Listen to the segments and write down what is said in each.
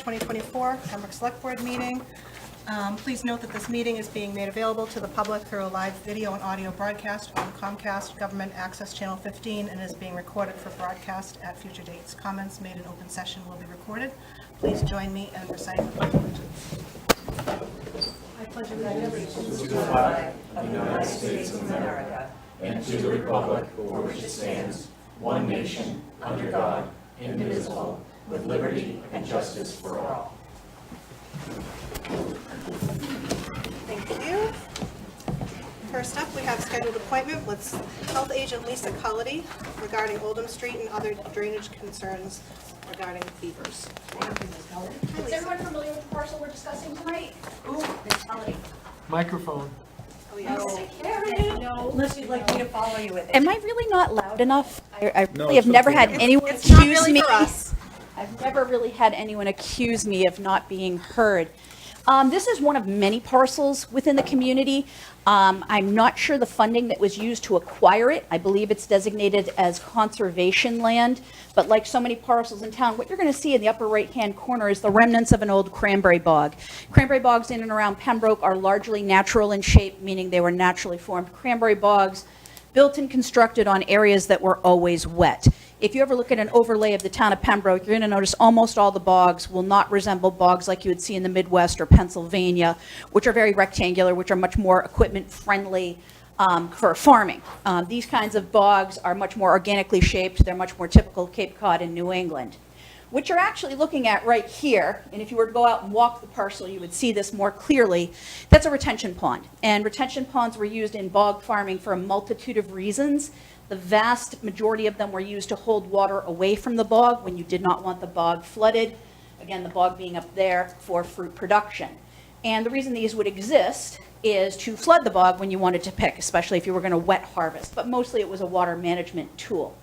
2024 Pembroke Select Board meeting. Please note that this meeting is being made available to the public through a live video and audio broadcast on Comcast Government Access Channel 15 and is being recorded for broadcast at future dates. Comments made in open session will be recorded. Please join me in reciting the Pledge of Allegiance. I pledge allegiance to the flag of the United States of America and to the republic for which it stands, one nation, under God, indivisible, with liberty and justice for all. Thank you. First up, we have scheduled appointment with Health Agent Lisa Cullity regarding Oldham Street and other drainage concerns regarding fevers. Is everyone familiar with the parcel we're discussing tonight? Ooh, Ms. Melody. Microphone. Oh, yes. No, unless you'd like me to follow you with it. Am I really not loud enough? I No, really have it's never okay. had anyone It's not accuse really me. for us. I've never really had anyone accuse me of not being heard. This is one of many parcels within the community. I'm not sure the funding that was used to acquire it. I believe it's designated as conservation land, but like so many parcels in town, what you're going to see in the upper right-hand corner is the remnants of an old cranberry bog. Cranberry bogs in and around Pembroke are largely natural in shape, meaning they were naturally formed cranberry bogs, built and constructed on areas that were always wet. If you ever look at an overlay of the town of Pembroke, you're going to notice almost all the bogs will not resemble bogs like you would see in the Midwest or Pennsylvania, which are very rectangular, which are much more equipment friendly for farming. These kinds of bogs are much more organically shaped. They're much more typical of Cape Cod and New England. What you're actually looking at right here, and if you were to go out and walk the parcel, you would see this more clearly, that's a retention pond. And retention ponds were used in bog farming for a multitude of reasons. The vast majority of them were used to hold water away from the bog when you did not want the bog flooded. Again, the bog being up there for fruit production. And the reason these would exist is to flood the bog when you wanted to pick, especially if you were going to wet harvest. But mostly it was a water management tool.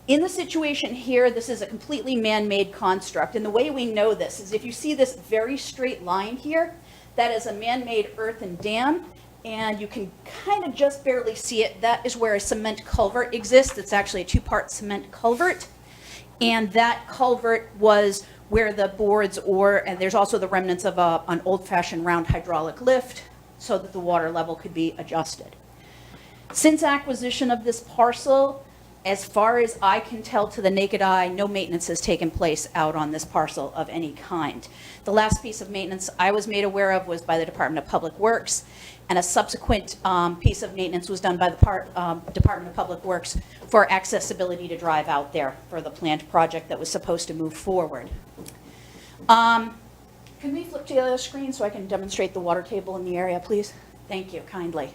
In the situation here, this is a completely man-made construct. And the way we know this is if you see this very straight line here, that is a man-made earthen dam. And you can kind of just barely see it. That is where a cement culvert exists. It's actually a two-part cement culvert. And that culvert was where the boards and there's also the remnants of an old-fashioned round hydraulic lift so that the water level could be adjusted. Since acquisition of this parcel, as far as I can tell to the naked eye, no maintenance has taken place out on this parcel of any kind. The last piece of maintenance I was made aware of was by the Department of Public Works, and a subsequent piece of maintenance was done by the Department of Public Works for accessibility to drive out there for the planned project that was supposed to move forward. Can we flip to the other screen so I can demonstrate the water table in the area, please? Thank you, kindly.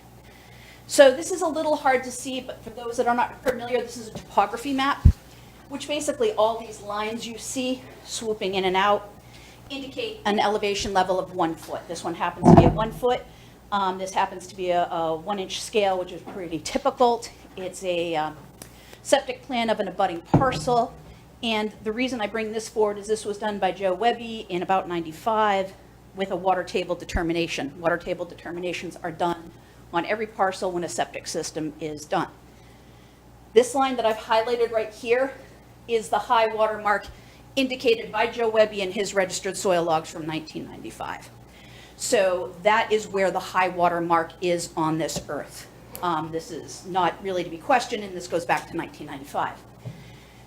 So this is a little hard to see, but for those that are not familiar, this is a topography map, which basically all these lines you see swooping in and out indicate an elevation level of 1 foot. This one happens to be at 1 foot. This happens to be a 1-inch scale, which is pretty typical. It's a septic plan of an abutting parcel. And the reason I bring this forward is this was done by Joe Webby in about '95 with a water table determination. Water table determinations are done on every parcel when a septic system is done. This line that I've highlighted right here is the high water mark indicated by Joe Webby in his registered soil logs from 1995. So that is where the high water mark is on this earth. This is not really to be questioned, and this goes back to 1995.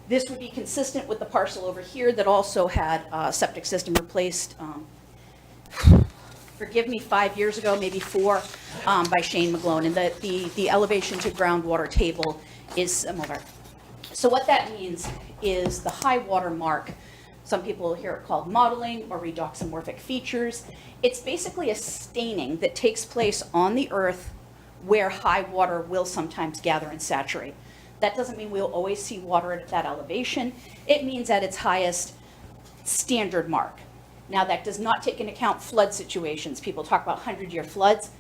This would be consistent with the parcel over here that also had a septic system replaced, forgive me, 5 years ago, maybe 4, by Shane McGlone, and the elevation to groundwater table is similar. So what that means is the high water mark, some people hear it called modeling or redoxamorphic features. It's basically a staining that takes place on the earth where high water will sometimes gather and saturate. That doesn't mean we'll always see water at that elevation. It means at its highest standard mark. Now, that does not take into account flood situations. People talk about 100-year floods.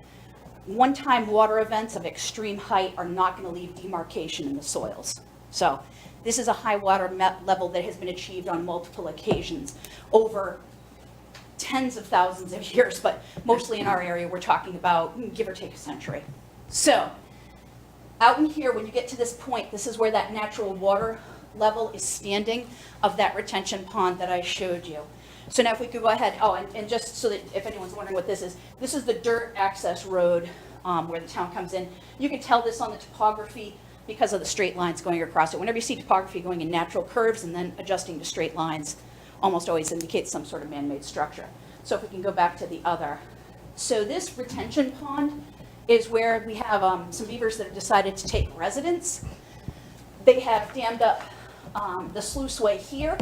One-time water events of extreme height are not going to leave demarcation in the soils. So this is a high water level that has been achieved on multiple occasions over tens of thousands of years, but mostly in our area, we're talking about give or take a century. So out in here, when you get to this point, this is where that natural water level is standing of that retention pond that I showed you. So now if we could go ahead, and just so that if anyone's wondering what this is the dirt access road where the town comes in. You can tell this on the topography because of the straight lines going across it. Whenever you see topography going in natural curves and then adjusting to straight lines, almost always indicates some sort of man-made structure. So if we can go back to the other. So this retention pond is where we have some beavers that have decided to take residence. They have dammed up the sluiceway here,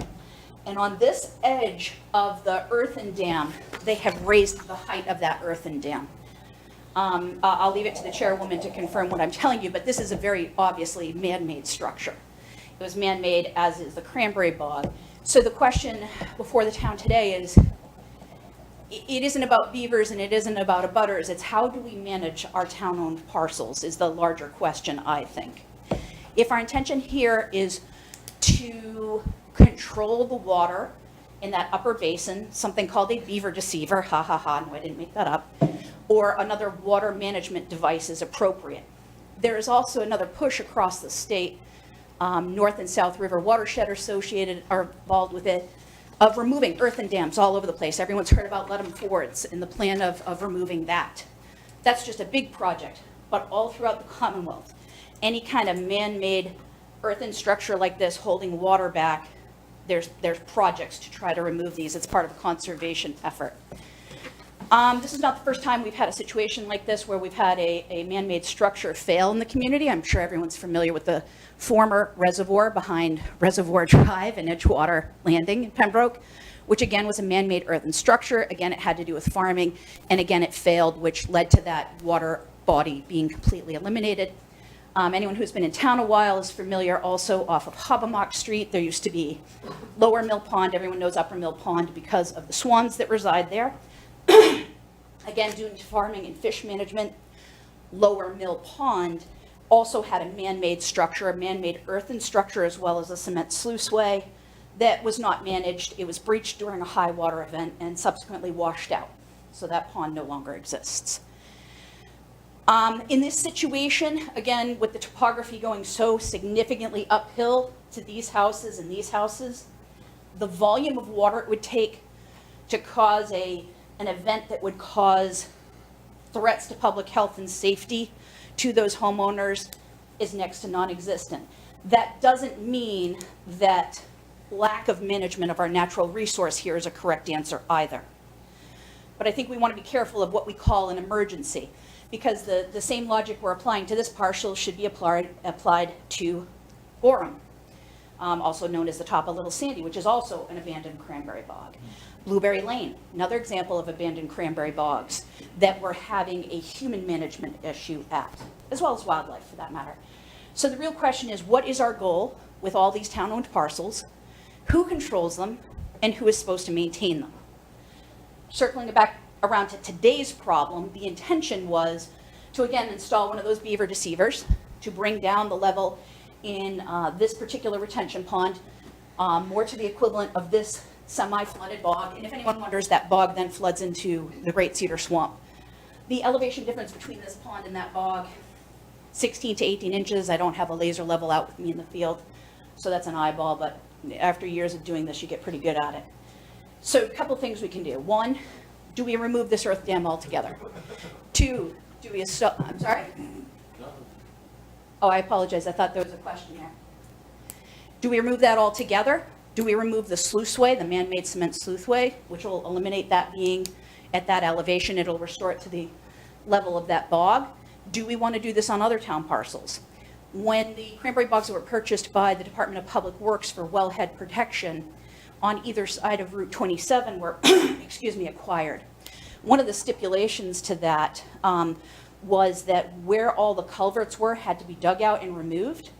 and on this edge of the earthen dam, they have raised the height of that earthen dam. I'll leave it to the chairwoman to confirm what I'm telling you, but this is a very obviously man-made structure. It was man-made, as is the cranberry bog. So the question before the town today is, it isn't about beavers and it isn't about abutters, it's how do we manage our town-owned parcels is the larger question, I think. If our intention here is to control the water in that upper basin, something called a beaver deceiver, ha ha ha, no I didn't make that up, or another water management device is appropriate. There is also another push across the state, North and South River Watershed are involved with it, of removing earthen dams all over the place. Everyone's heard about Ludham Fords and the plan of removing that. That's just a big project, but all throughout the Commonwealth, any kind of man-made earthen structure like this holding water back, there's projects to try to remove these. It's part of a conservation effort. This is not the first time we've had a situation like this where we've had a man-made structure fail in the community. I'm sure everyone's familiar with the former reservoir behind Reservoir Drive and Edgewater Landing in Pembroke, which again was a man-made earthen structure. Again, it had to do with farming, and again, it failed, which led to that water body being completely eliminated. Anyone who's been in town a while is familiar also off of Hobbamock Street. There used to be Lower Mill Pond. Everyone knows Upper Mill Pond because of the swans that reside there. Again, due to farming and fish management, Lower Mill Pond also had a man-made structure, a man-made earthen structure, as well as a cement sluiceway that was not managed. It was breached during a high water event and subsequently washed out. So that pond no longer exists. In this situation, again, with the topography going so significantly uphill to these houses and these houses, the volume of water it would take to cause an event that would cause threats to public health and safety to those homeowners is next to non-existent. That doesn't mean that lack of management of our natural resource here is a correct answer either. But I think we want to be careful of what we call an emergency, because the same logic we're applying to this parcel should be applied to Gorham, also known as the top of Little Sandy, which is also an abandoned cranberry bog. Blueberry Lane, another example of abandoned cranberry bogs that we're having a human management issue at, as well as wildlife for that matter. So the real question is, what is our goal with all these town-owned parcels? Who controls them, and who is supposed to maintain them? Circling back around to today's problem, the intention was to again install one of those beaver deceivers to bring down the level in this particular retention pond more to the equivalent of this semi-flooded bog. And if anyone wonders, that bog then floods into the Great Cedar Swamp. The elevation difference between this pond and that bog, 16 to 18 inches. I don't have a laser level out with me in the field, so that's an eyeball, but after years of doing this, you get pretty good at it. So a couple things we can do. One, do we remove this earth dam altogether? Two, do we install, I'm sorry? Oh, I apologize. I thought there was a question there. Do we remove that altogether? Do we remove the sluiceway, the man-made cement sluiceway, which will eliminate that being at that elevation? It'll restore it to the level of that bog. Do we want to do this on other town parcels? When the cranberry bogs were purchased by the Department of Public Works for wellhead protection on either side of Route 27 were, acquired. One of the stipulations to that was that where all the culverts were had to be dug out and removed,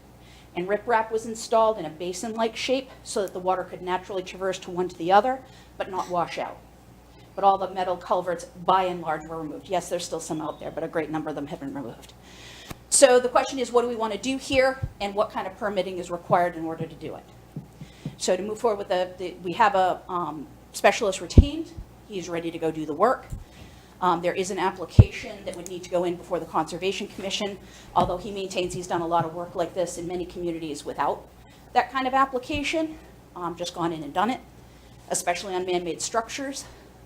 and riprap was installed in a basin-like shape so that the water could naturally traverse to one to the other, but not wash out. But all the metal culverts, by and large, were removed. Yes, there's still some out there, but a great number of them have been removed. So the question is, what do we want to do here, and what kind of permitting is required in order to do it? So to move forward with we have a specialist retained. He's ready to go do the work. There is an application that would need to go in before the Conservation Commission, although he maintains he's done a lot of work like this in many communities without that kind of application, just gone in and done it. especially on man-made structures.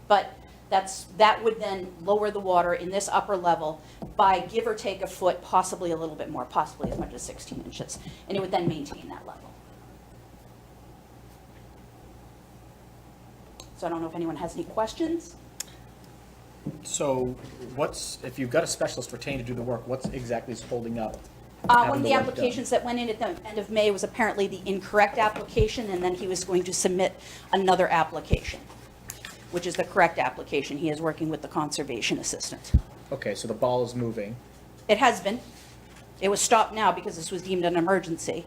But that would then lower the water in this upper level by give or take a foot, possibly a little bit more, possibly as much as 16 inches. And it would then maintain that level. So I don't know if anyone has any questions. So if you've got a specialist retained to do the work, what's exactly is holding up? One having of the work done? applications that went in at the end of May was apparently the incorrect application, and then he was going to submit another application, which is the correct application. He is working with the conservation assistant. Okay, so the ball is moving. It has been. It was stopped now because this was deemed an emergency.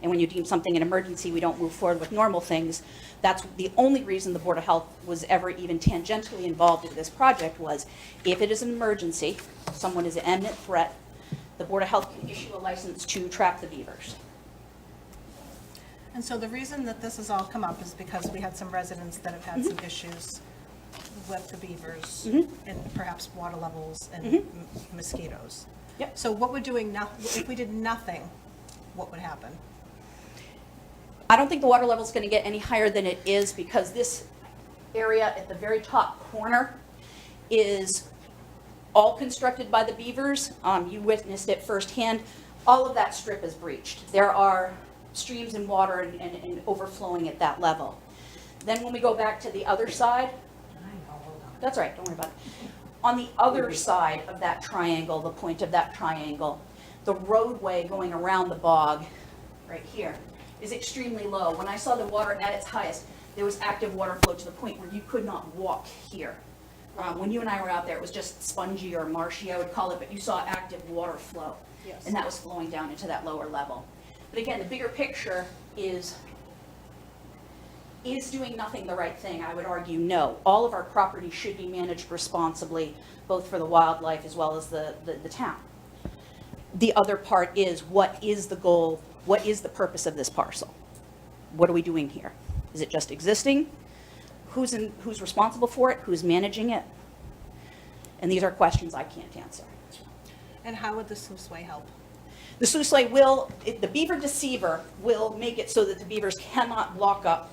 And when you deem something an emergency, we don't move forward with normal things. That's the only reason the Board of Health was ever even tangentially involved in this project was if it is an emergency, someone is an imminent threat, the Board of Health can issue a license to trap the beavers. And so the reason that this has all come up is because we had some residents that have had some issues with the beavers and perhaps water levels and mosquitoes. Yep. So what we're doing now, if we did nothing, what would happen? I don't think the water level is going to get any higher than it is because this area at the very top corner is all constructed by the beavers. You witnessed it firsthand. All of that strip is breached. There are streams and water and overflowing at that level. Then when we go back to the other side, that's all right, don't worry about it. On the other side of that triangle, the point of that triangle, the roadway going around the bog right here is extremely low. When I saw the water at its highest, there was active water flow to the point where you could not walk here. When you and I were out there, it was just spongy or marshy, I would call it, but you saw active water flow. Yes. And that was flowing down into that lower level. But again, the bigger picture is doing nothing the right thing? I would argue no. All of our property should be managed responsibly, both for the wildlife as well as the town. The other part is, what is the goal? What is the purpose of this parcel? What are we doing here? Is it just existing? Who's responsible for it? Who's managing it? And these are questions I can't answer. And how would the sluiceway help? The sluiceway the beaver deceiver will make it so that the beavers cannot block up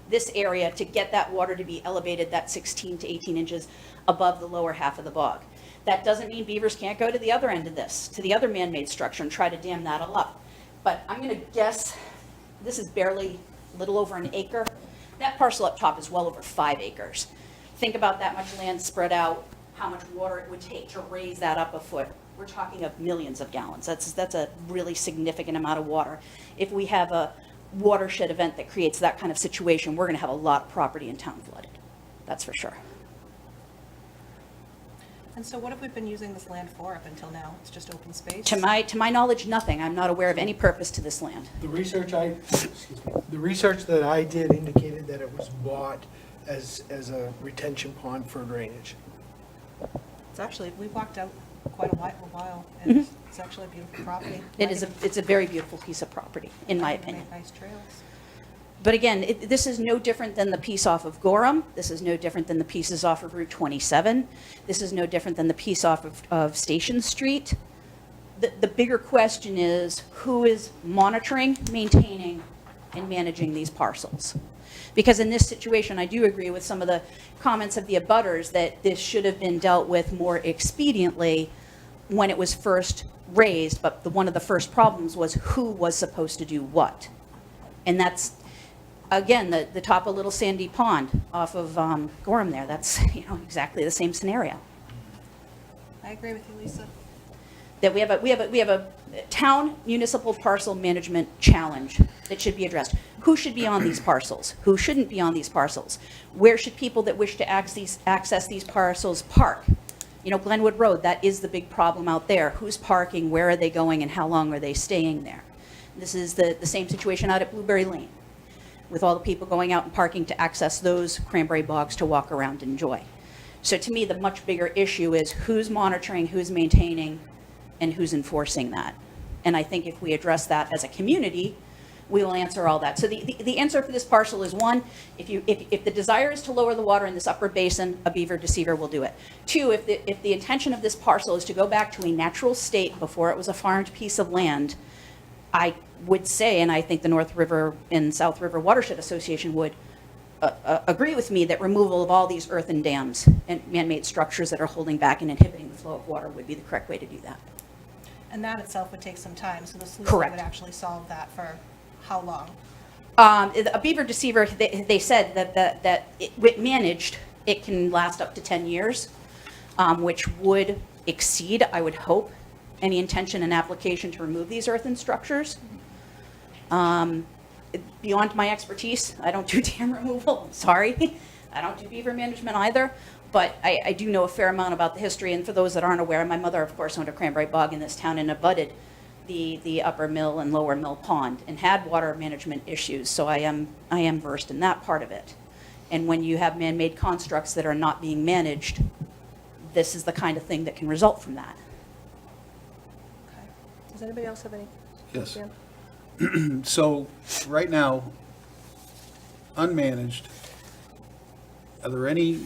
this area to get that water to be elevated that 16 to 18 inches above the lower half of the bog. That doesn't mean beavers can't go to the other end of this, to the other man-made structure and try to dam that all up. But I'm going to guess this is barely a little over an acre. That parcel up top is well over 5 acres. Think about that much land spread out, how much water it would take to raise that up a foot. We're talking of millions of gallons. That's a really significant amount of water. If we have a watershed event that creates that kind of situation, we're going to have a lot of property in town flooded. That's for sure. And so what have we been using this land for up until now? It's just open space? To my knowledge, nothing. I'm not aware of any purpose to this land. The research that I did indicated that it was bought as a retention pond for drainage. It's actually, we walked out quite a while, and it's actually a beautiful property. It's a very beautiful piece of property, in my opinion. Nice trails. But again, this is no different than the piece off of Gorham. This is no different than the pieces off of Route 27. This is no different than the piece off of Station Street. The bigger question is, who is monitoring, maintaining, and managing these parcels? Because in this situation, I do agree with some of the comments of the abutters that this should have been dealt with more expediently when it was first raised, but one of the first problems was who was supposed to do what. And that's, again, the top of Little Sandy Pond off of Gorham there. That's exactly the same scenario. I agree with you, Lisa. That we have a town municipal parcel management challenge that should be addressed. Who should be on these parcels? Who shouldn't be on these parcels? Where should people that wish to access these parcels park? Glenwood Road, that is the big problem out there. Who's parking? Where are they going? And how long are they staying there? This is the same situation out at Blueberry Lane, with all the people going out and parking to access those cranberry bogs to walk around and enjoy. So to me, the much bigger issue is who's monitoring, who's maintaining, and who's enforcing that. And I think if we address that as a community, we will answer all that. So the answer for this parcel is, one, if the desire is to lower the water in this upper basin, a beaver deceiver will do it. Two, if the intention of this parcel is to go back to a natural state before it was a farmed piece of land, I would say, and I think the North River and South River Watershed Association would, agree with me that removal of all these earthen dams and man-made structures that are holding back and inhibiting the flow of water would be the correct way to do that. And that itself would take some time, so the solution Correct. would actually solve that for how long? A beaver deceiver, they said that with managed, it can last up to 10 years, which would exceed, I would hope, any intention and application to remove these earthen structures. Beyond my expertise, I don't do dam removal, sorry. I don't do beaver management either, but I do know a fair amount about the history, and for those that aren't aware, my mother, of course, owned a cranberry bog in this town and abutted the upper mill and lower mill pond and had water management issues, so I am versed in that part of it. And when you have man-made constructs that are not being managed, this is the kind of thing that can result from that. Okay. Does anybody else have any? Yes. Dan? So, right now, unmanaged, are there any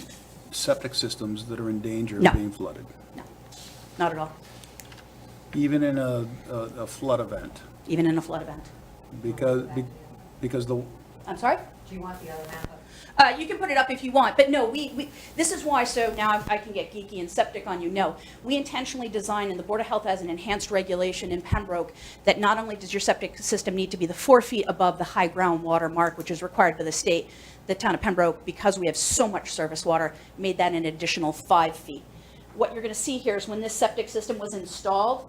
septic systems that are in danger No. of being flooded? No, not at all, Even in a flood event? even in a flood event. Because the, I'm sorry? Do you want the other map up? You can put it up if you want, but no, this is why, so now I can get geeky and septic on you. No, we intentionally designed, and the Board of Health has an enhanced regulation in Pembroke, that not only does your septic system need to be the 4 feet above the high groundwater mark, which is required by the state, the town of Pembroke, because we have so much surface water, made that an additional 5 feet. What you're gonna see here is when this septic system was installed,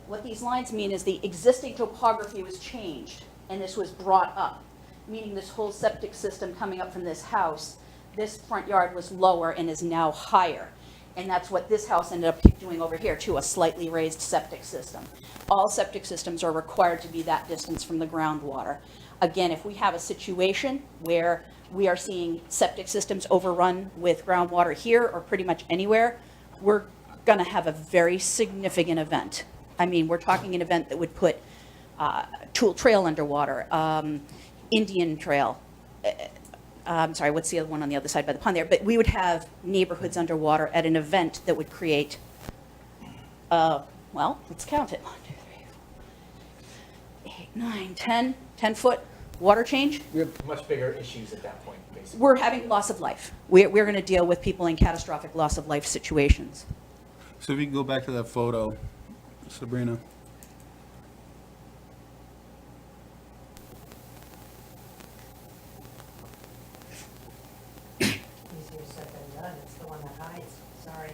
what these lines mean is the existing topography was changed, and this was brought up, meaning this whole septic system coming up from this house, this front yard was lower and is now higher. And that's what this house ended up doing over here too, a slightly raised septic system. All septic systems are required to be that distance from the groundwater. Again, if we have a situation where we are seeing septic systems overrun with groundwater here or pretty much anywhere, we're gonna have a very significant event. I mean, we're talking an event that would put Tool Trail underwater, Indian Trail. I'm sorry, what's the other one on the other side by the pond there? But we would have neighborhoods underwater at an event that would create, well, let's count it. 1, 2, 3, 4, 8, 9, 10, 10-foot water change. We have much bigger issues at that point, basically. We're having loss of life. We're going to deal with people in catastrophic loss of life situations. so if you can go back to that photo, Sabrina. Easier said than done, it's the one that hides, sorry,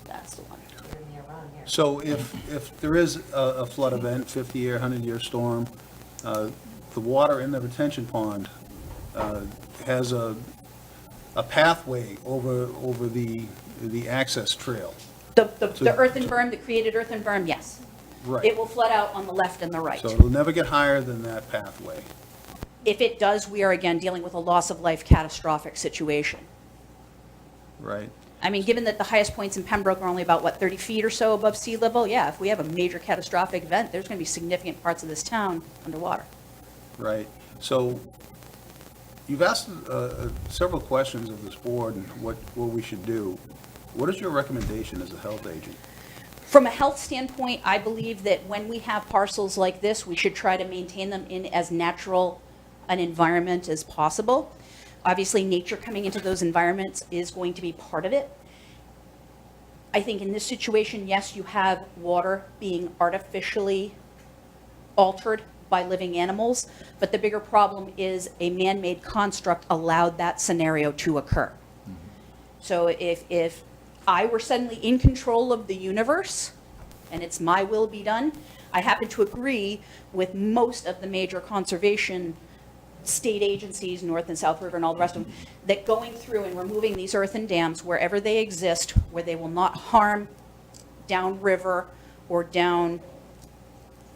That's the one. giving me a run here. So if there is a flood event, 50-year, 100-year storm, the water in the retention pond has a pathway over the access trail. The earthen berm, the created earthen berm, yes. Right. It will flood out on the left and the right. So it'll never get higher than that pathway. If it does, we are again dealing with a loss of life catastrophic situation. Right? I mean, given that the highest points in Pembroke are only about, what, 30 feet or so above sea level? Yeah, if we have a major catastrophic event, there's going to be significant parts of this town underwater. Right. So you've asked several questions of this board and what we should do. What is your recommendation as a health agent? From a health standpoint, I believe that when we have parcels like this, we should try to maintain them in as natural an environment as possible. Obviously, nature coming into those environments is going to be part of it. I think in this situation, yes, you have water being artificially altered by living animals, but the bigger problem is a man-made construct allowed that scenario to occur. So if I were suddenly in control of the universe, and it's my will be done, I happen to agree with most of the major conservation state agencies, North and South River and all the rest of them, that going through and removing these earthen dams wherever they exist, where they will not harm downriver or down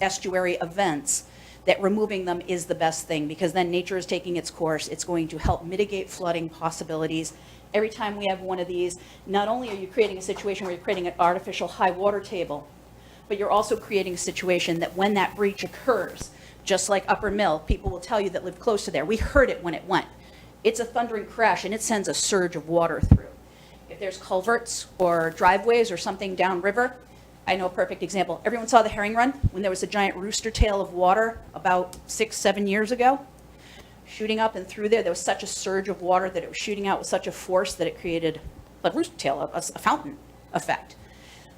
estuary events, that removing them is the best thing, because then nature is taking its course. It's going to help mitigate flooding possibilities. Every time we have one of these, not only are you creating a situation where you're creating an artificial high water table, but you're also creating a situation that when that breach occurs, just like Upper Mill, people will tell you that live close to there, we heard it when it went. It's a thundering crash and it sends a surge of water through. If there's culverts or driveways or something downriver, I know a perfect example. Everyone saw the herring run when there was a giant rooster tail of water about 6-7 years ago? shooting up and through there. There was such a surge of water that it was shooting out with such a force that it created a roof tail, a fountain effect.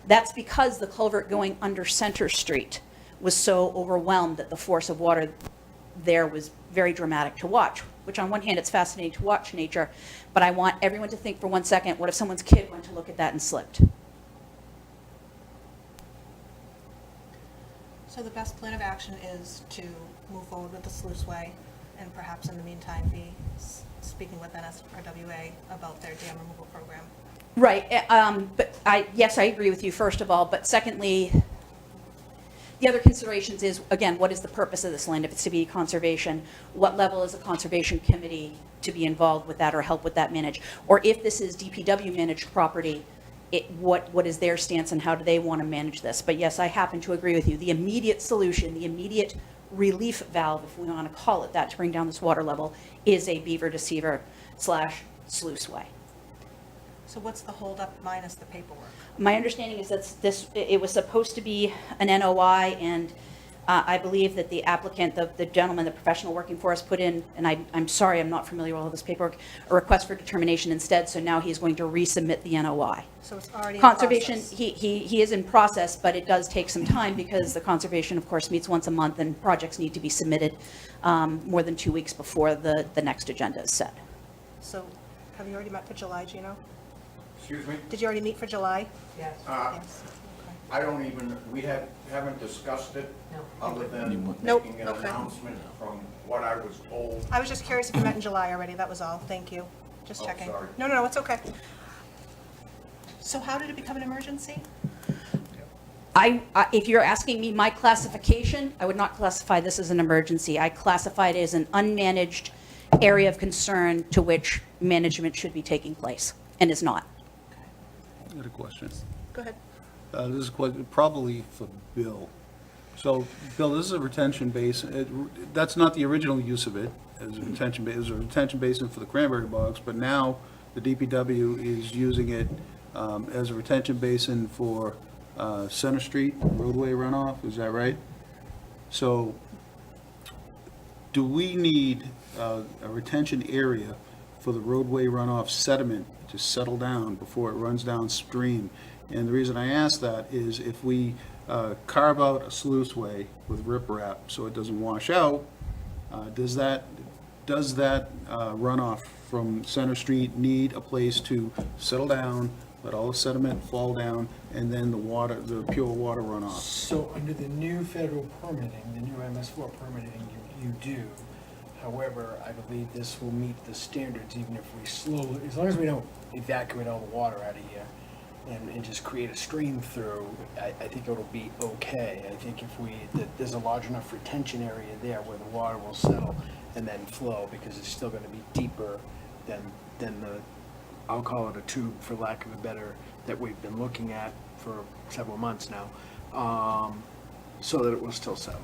That's because the culvert going under Center Street was so overwhelmed that the force of water there was very dramatic to watch, which on one hand, it's fascinating to watch nature, but I want everyone to think for 1 second, what if someone's kid went to look at that and slipped? So the best plan of action is to move forward with the sluiceway and perhaps in the meantime be speaking with NSRWA about their dam removal program. Right, but yes, I agree with you, first of all, but secondly, the other considerations is, again, what is the purpose of this land? If it's to be conservation, what level is a conservation committee to be involved with that or help with that manage? Or if this is DPW managed property, what is their stance and how do they want to manage this? But yes, I happen to agree with you. The immediate solution, the immediate relief valve, if we want to call it that, to bring down this water level, is a beaver deceiver / sluiceway. So what's the holdup minus the paperwork? My understanding is that it was supposed to be an NOI, and I believe that the applicant, the gentleman, the professional working for us, put in, and I'm sorry, I'm not familiar with all this paperwork, a request for determination instead, so now he's going to resubmit the NOI. So it's already in Conservation, process. he is in process, but it does take some time because the conservation, of course, meets once a month, and projects need to be submitted more than 2 weeks before the next agenda is set. So have you already met for July, Gino? Excuse me? Did you already meet for July? Yes, Yes. I don't even, we haven't discussed it, no. other than Nope, making an okay. announcement from what I was told. I was just curious if you met in July already, that was all. Thank you. Just Oh, checking. sorry. No, it's okay. So how did it become an emergency? If you're asking me my classification, I would not classify this as an emergency. I classify it as an unmanaged area of concern to which management should be taking place, and is not. I got a question. Go ahead. This is probably for Bill. So, Bill, this is a retention basin. That's not the original use of it as a retention basin. It was a retention basin for the cranberry bogs, but now the DPW is using it as a retention basin for Center Street roadway runoff. Is that right? So, do we need a retention area for the roadway runoff sediment to settle down before it runs downstream? And the reason I ask that is if we carve out a sluiceway with riprap so it doesn't wash out, does that runoff from Center Street need a place to settle down, let all the sediment fall down, and then the pure water run off? So under the new federal permitting, the new MS4 permitting, you do. However, I believe this will meet the standards even if we slowly, as long as we don't evacuate all the water out of here and just create a stream through, I think it'll be okay. I think if there's a large enough retention area there where the water will settle and then flow, because it's still gonna be deeper than the, I'll call it a tube for lack of a better, that we've been looking at for several months now, so that it will still settle.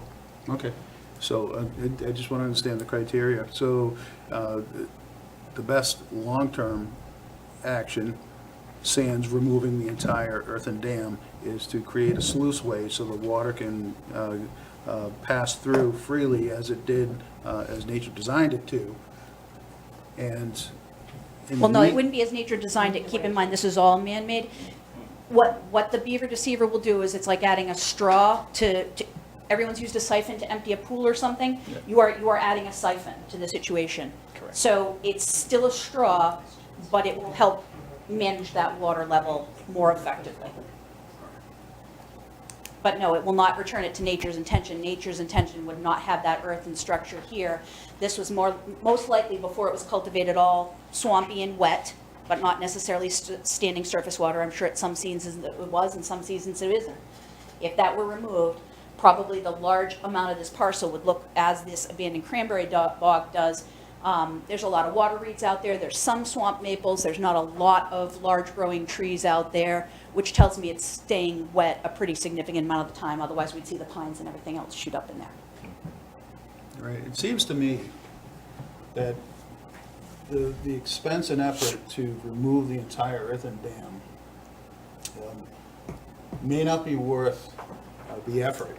Okay, so I just want to understand the criteria. So the best long-term action, sans removing the entire earthen dam, is to create a sluiceway so the water can pass through freely as it did, as nature designed it to. And in Well, the no, it mean- wouldn't be as nature designed it. Keep in mind, this is all man-made. What the beaver deceiver will do is it's like adding a straw to everyone's used a siphon to empty a pool or something. You are adding a siphon to the situation. Correct. So it's still a straw, but it will help manage that water level more effectively. But no, it will not return it to nature's intention. Nature's intention would not have that earthen structure here. This was most likely, before it was cultivated, all swampy and wet, but not necessarily standing surface water. I'm sure at some seasons it was, and some seasons it isn't. If that were removed, probably the large amount of this parcel would look as this abandoned cranberry bog does. There's a lot of water reeds out there. There's some swamp maples. There's not a lot of large growing trees out there, which tells me it's staying wet a pretty significant amount of the time. Otherwise, we'd see the pines and everything else shoot up in there. Right, it seems to me that the expense and effort to remove the entire earthen dam may not be worth the effort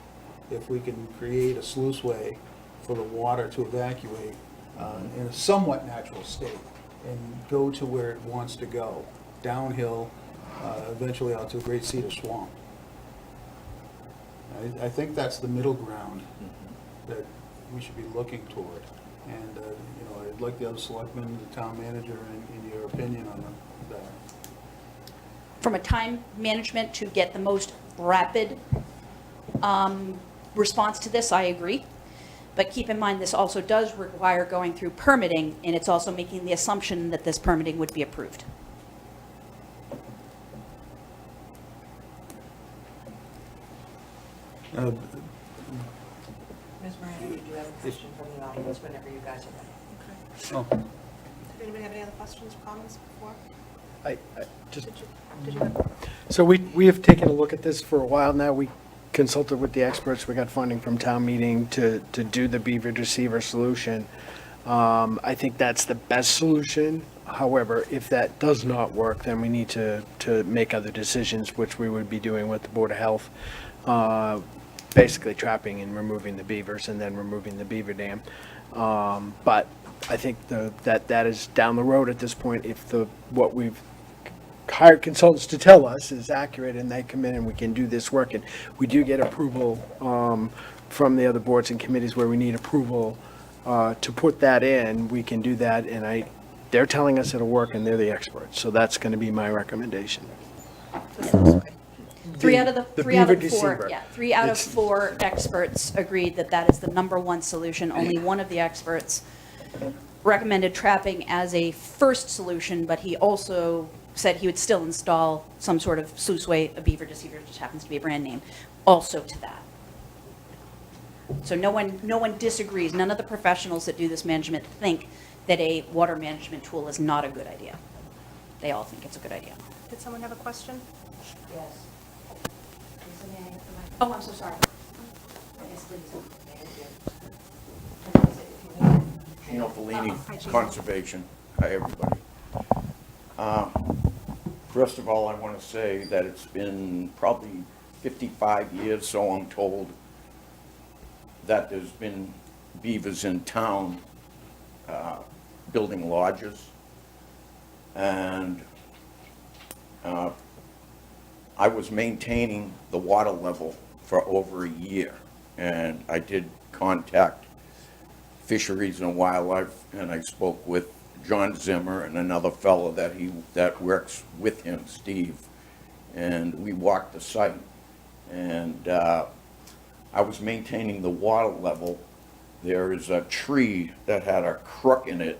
if we can create a sluiceway for the water to evacuate in a somewhat natural state and go to where it wants to go, downhill, eventually out to Great Cedar Swamp. I think that's the middle ground that we should be looking toward. And, I'd like the other selectmen, the town manager, in your opinion on that. From a time management to get the most rapid response to this, I agree. But keep in mind, this also does require going through permitting, and it's also making the assumption that this permitting would be approved. Ms. Miranda, did you have a question from the audience whenever you guys are ready? Oh, Did anybody have any other questions or comments before? Just, Did you have? so we have taken a look at this for a while now. We consulted with the experts. We got funding from town meeting to do the beaver deceiver solution. I think that's the best solution. However, if that does not work, then we need to make other decisions, which we would be doing with the Board of Health. Basically trapping and removing the beavers and then removing the beaver dam. But I think that is down the road at this point. If what we've hired consultants to tell us is accurate and they come in and we can do this work, and we do get approval from the other boards and committees where we need approval to put that in, we can do that. And they're telling us it'll work and they're the experts. So that's going to be my recommendation. Three out of the three out beaver of four, deceiver. yeah, 3 out of It's- 4 experts agreed that that is the number one solution. Only one of the experts recommended trapping as a first solution, but he also said he would still install some sort of sluiceway, a beaver deceiver, which happens to be a brand name, also to that. So no one disagrees. None of the professionals that do this management think that a water management tool is not a good idea. They all think it's a good idea. Did someone have a question? Yes. Lisa, may I have the mic? Oh, I'm so sorry. Yes, please. Thank you. And is it if you need- Gino Fellini, Hi, Gino. Conservation. Hi, everybody. First of all, I want to say that it's been probably 55 years, so I'm told, that there's been beavers in town building lodges. And I was maintaining the water level for over a year. And I did contact Fisheries and Wildlife, and I spoke with John Zimmer and another fellow that works with him, Steve. And we walked the site. And I was maintaining the water level. There is a tree that had a crook in it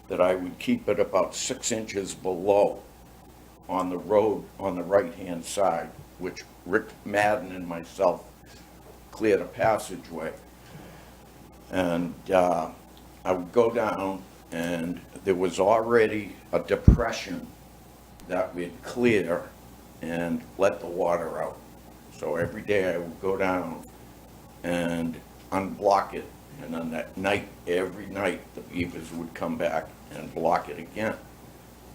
that I would keep it about 6 inches below on the road on the right-hand side, which Rick Madden and myself cleared a passageway. And I would go down, and there was already a depression that we'd clear and let the water out. So every day I would go down and unblock it, and on that night, every night, the beavers would come back and block it again.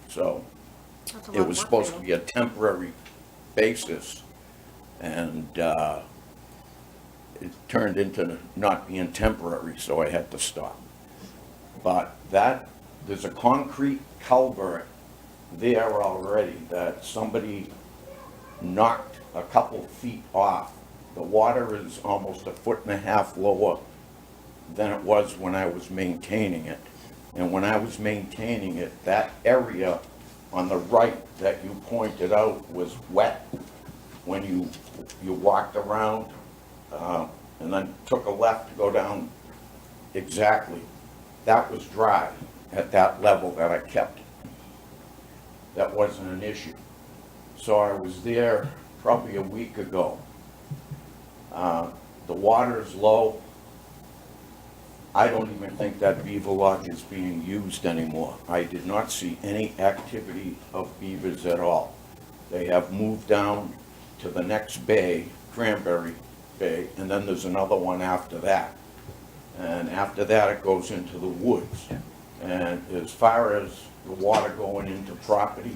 So That's a lot it of was work, supposed to David. be a temporary basis, and it turned into not being temporary, so I had to stop. But there's a concrete culvert there already that somebody knocked a couple feet off. The water is almost 1.5 feet lower than it was when I was maintaining it. And when I was maintaining it, that area on the right that you pointed out was wet when you walked around and then took a left to go down exactly. That was dry at that level that I kept. That wasn't an issue. So I was there probably a week ago. The water is low. I don't even think that beaver lodge is being used anymore. I did not see any activity of beavers at all. They have moved down to the next bay, Cranberry Bay, and then there's another one after that. And after that, it goes into the woods. And as far as the water going into property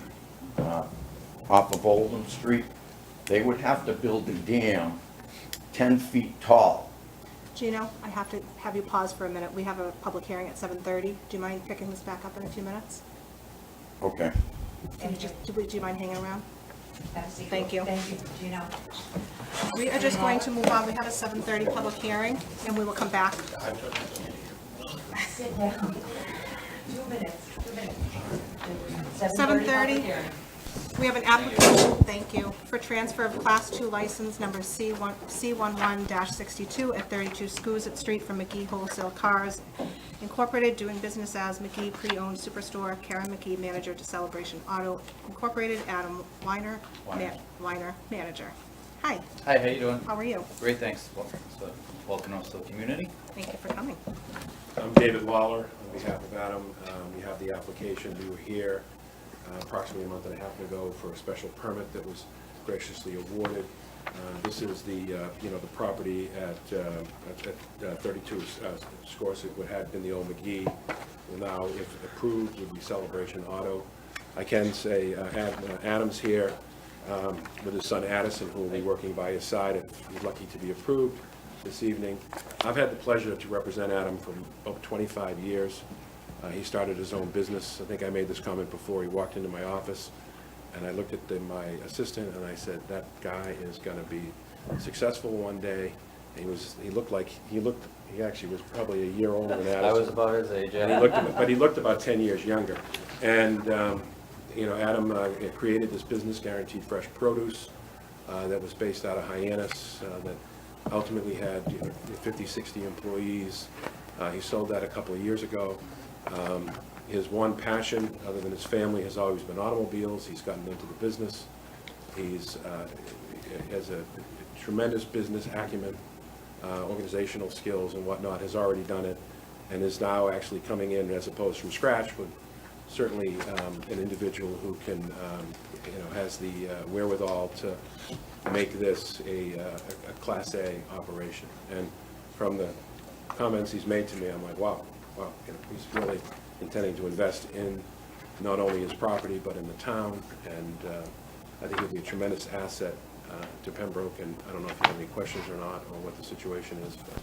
off of Oldham Street, they would have to build a dam 10 feet tall Gino, I have to have you pause for a minute. We have a public hearing at 7:30. Do you mind picking this back up in a few minutes? Okay. Do you mind hanging around? Absolutely. Thank you. Thank you, Gino. We are just going to move on. We have a 7:30 public hearing, and we will come back. Sit down. 2 minutes, 2 minutes. 7:30. public hearing. We have an application, thank you, for transfer of Class 2 license number C11-62 at 32 Scoozet Street from McGee Wholesale Cars Incorporated, doing business as McGee Pre-Owned Superstore, Karen McGee, manager to Celebration Auto Incorporated, Adam Weiner, manager. Hi, Hi, how you doing? how are you? Great, thanks. Welcome us to the community. Thank you for coming. I'm David Lawler on behalf of Adam. We have the application. We were here approximately a month and a half ago for a special permit that was graciously awarded. This is the the property at 32 Scorzet, what had been the old McGee, will now, if approved, would be Celebration Auto. I can say Adam's here with his son Addison, who will be working by his side if he's lucky to be approved this evening. I've had the pleasure to represent Adam for over 25 years. He started his own business. I think I made this comment before. He walked into my office, and I looked at my assistant, and I said, that guy is going to be successful one day. He actually was probably a year older than Addison. I was about his age, And yeah. but he looked about 10 years younger. And, Adam created this business, Guaranteed Fresh Produce, that was based out of Hyannis, that ultimately had 50, 60 employees. He sold that a couple of years ago. His one passion, other than his family, has always been automobiles. He's gotten into the business. He's has a tremendous business acumen, organizational skills and whatnot, has already done it, and is now actually coming in as opposed from scratch, but certainly an individual who can, has the wherewithal to make this a Class A operation. And from the comments he's made to me, I'm like, wow, he's really intending to invest in not only his property, but in the town, and I think he'll be a tremendous asset to Pembroke, and I don't know if you have any questions or not, or what the situation is, but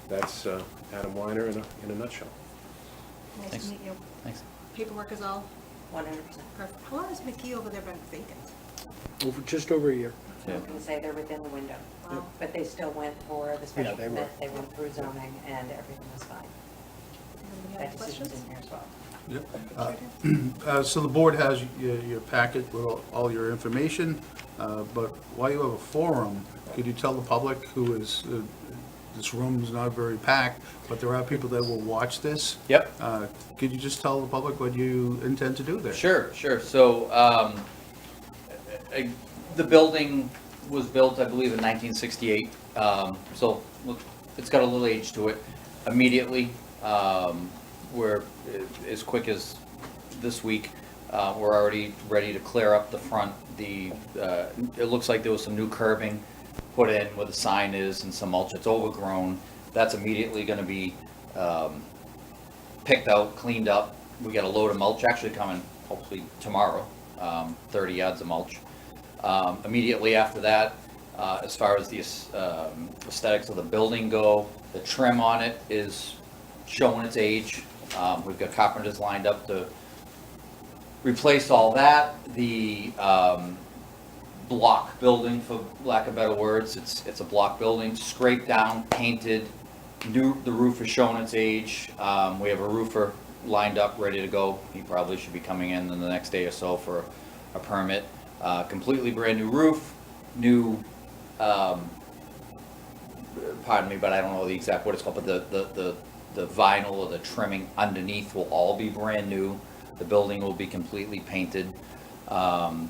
that's Adam Weiner in a nutshell. Nice Thanks. to meet you. Thanks. Paperwork is all 100%. perfect. How long has McGee over there been vacant? Just over a year. I was going to say they're within the window. Wow. But they still went for the special they were. permit. They went through zoning, and everything was fine. Anybody have That any decision's questions? in here as well. So the board has your packet with all your information, but while you have a forum, could you tell the public who is, this room is not very packed, but there are people that will watch this? Yep. Could you just tell the public what you intend to do there? Sure. So, the building was built, I believe, in 1968. So look, it's got a little age to it. Immediately, we're as quick as this week. We're already ready to clear up the front. It looks like there was some new curbing put in where the sign is and some mulch. It's overgrown. That's immediately going to be picked out, cleaned up. We got a load of mulch actually coming hopefully tomorrow, 30 yards of mulch. Immediately after that, as far as the aesthetics of the building go, the trim on it is showing its age. We've got carpenters lined up to replace all that. The block building, for lack of better words, it's a block building, scraped down, painted. The roof is showing its age. We have a roofer lined up, ready to go. He probably should be coming in the next day or so for a permit. Completely brand new roof, new, pardon me, but I don't know the exact what it's called, but the vinyl or the trimming underneath will all be brand new. The building will be completely painted. So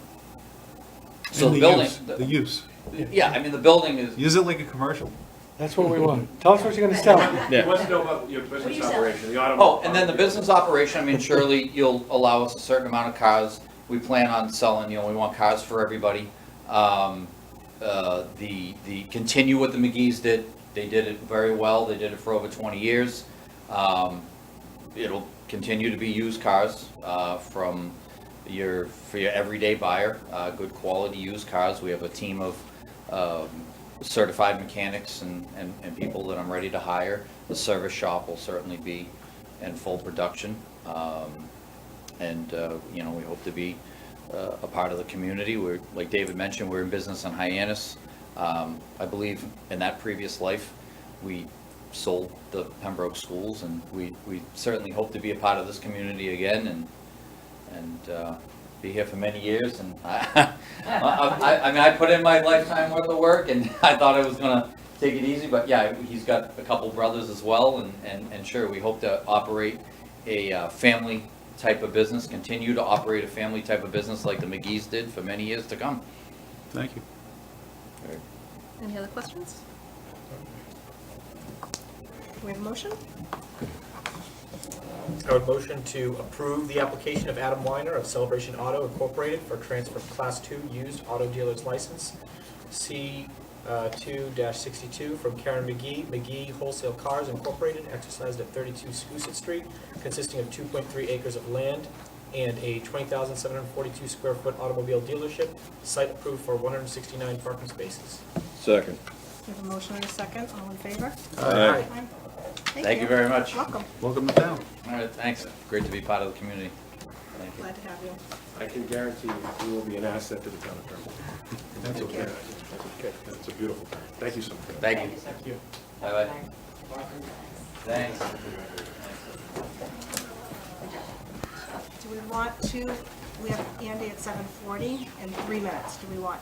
the building, The use. yeah, I mean, the building is, Use it like a commercial. That's what we want. Tell us what you're gonna sell. He wants to know about your business operation, the oh, and then the business operation, I mean, surely you'll allow us a certain amount of cars. We plan on selling, we want cars for everybody. The continue what the McGee's did. They did it very well. They did it for over 20 years. It'll continue to be used cars for your everyday buyer. Good quality used cars. We have a team of certified mechanics and people that I'm ready to hire. The service shop will certainly be in full production. And we hope to be a part of the community. We're, like David mentioned, we're in business on Hyannis. I believe in that previous life, we sold the Pembroke schools, and we certainly hope to be a part of this community again and be here for many years. And I mean, I put in my lifetime worth of work, and I thought I was gonna take it easy, but yeah, he's got a couple brothers as well, and sure, we hope to operate a family type of business, continue to operate a family type of business like the McGee's did for many years to come. Thank you. Any other questions? Do we have a motion? I would motion to approve the application of Adam Weiner of Celebration Auto Incorporated for transfer of Class 2 used auto dealer's license, C2-62 from Karen McGee Wholesale Cars Incorporated, exercised at 32 Scoosett Street, consisting of 2.3 acres of land and a 20,742 square foot automobile dealership, site approved for 169 parking spaces. Second. We have a motion and a second. All in favor? Aye. Thank you very much. Welcome. Welcome to town. All right, thanks. Great to be part of the community. Thank you. Glad to have you. I can guarantee you will be an asset to the town of Pembroke. That's okay. That's okay. That's a beautiful town. Thank you so much. Thank you. Thank you. Bye-bye. Thanks. Do we want to, we have Andy at 7:40 in 3 minutes. Do we want,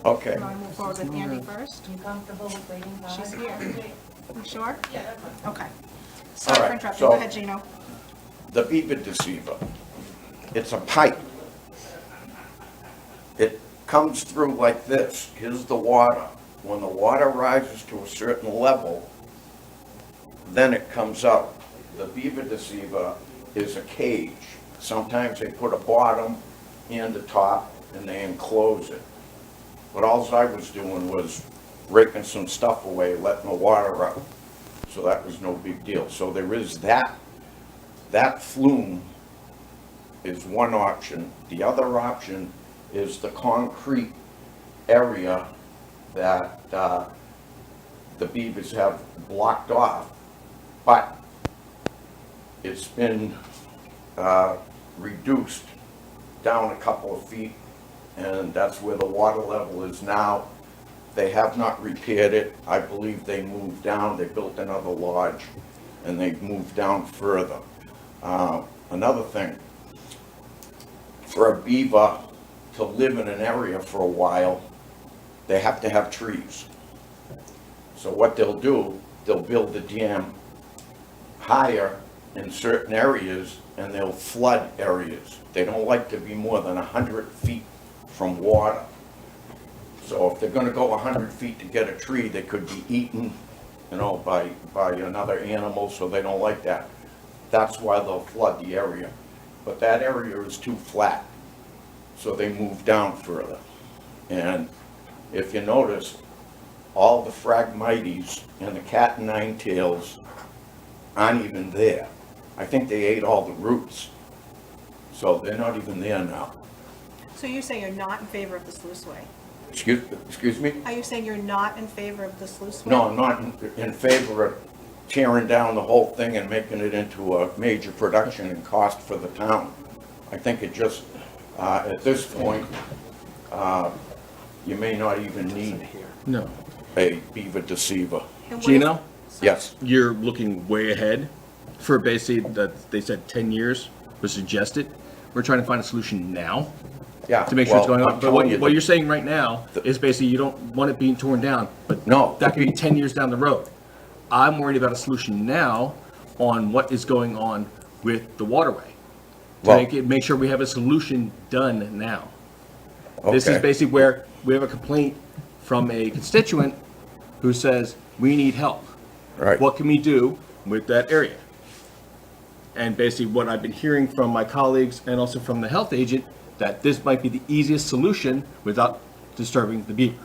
Okay. you want to move forward with Andy first? You comfortable with waiting 5? She's here. You sure? Yeah. Okay. All Sorry for right, interrupting. so- Go ahead, Gino. The beaver deceiver, it's a pipe. It comes through like this. Here's the water. When the water rises to a certain level, then it comes out. The beaver deceiver is a cage. Sometimes they put a bottom and a top, and they enclose it. But alls I was doing was raking some stuff away, letting the water out. So that was no big deal. So there is that. That flume is one option. The other option is the concrete area that the beavers have blocked off, but it's been reduced down a couple of feet, and that's where the water level is now. They have not repaired it. I believe they moved down, they built another lodge, and they've moved down further. Another thing, for a beaver to live in an area for a while, they have to have trees. So what they'll do, they'll build the dam higher in certain areas, and they'll flood areas. They don't like to be more than 100 feet from water. So if they're gonna go 100 feet to get a tree, they could be eaten, by another animal, so they don't like that. That's why they'll flood the area. But that area is too flat, so they move down further. And if you notice, all the Phragmites and the cat and nine tails aren't even there. I think they ate all the roots, so they're not even there now. So you're saying you're not in favor of the sluiceway? Excuse me? Are you saying you're not in favor of the sluiceway? No, I'm not in favor of tearing down the whole thing and making it into a major production and cost for the town. I think it just, at this point, you may not even need No. a beaver deceiver. And what Gino, Yes, you're looking way ahead for basically that they said 10 years was suggested. We're trying to find a solution now yeah. to make sure it's well, going I'm on. But telling you what that- you're saying right now is basically you don't want it being torn down, but No. that could be 10 years down the road. I'm worried about a solution now on what is going on with the waterway. To Well- make sure we have a solution done now. This is Okay. basically where we have a complaint from a constituent who says, we need help. Right. What can we do with that area? And basically what I've been hearing from my colleagues and also from the health agent, that this might be the easiest solution without disturbing the beaver,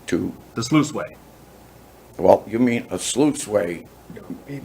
To, the sluiceway. well, you mean a sluiceway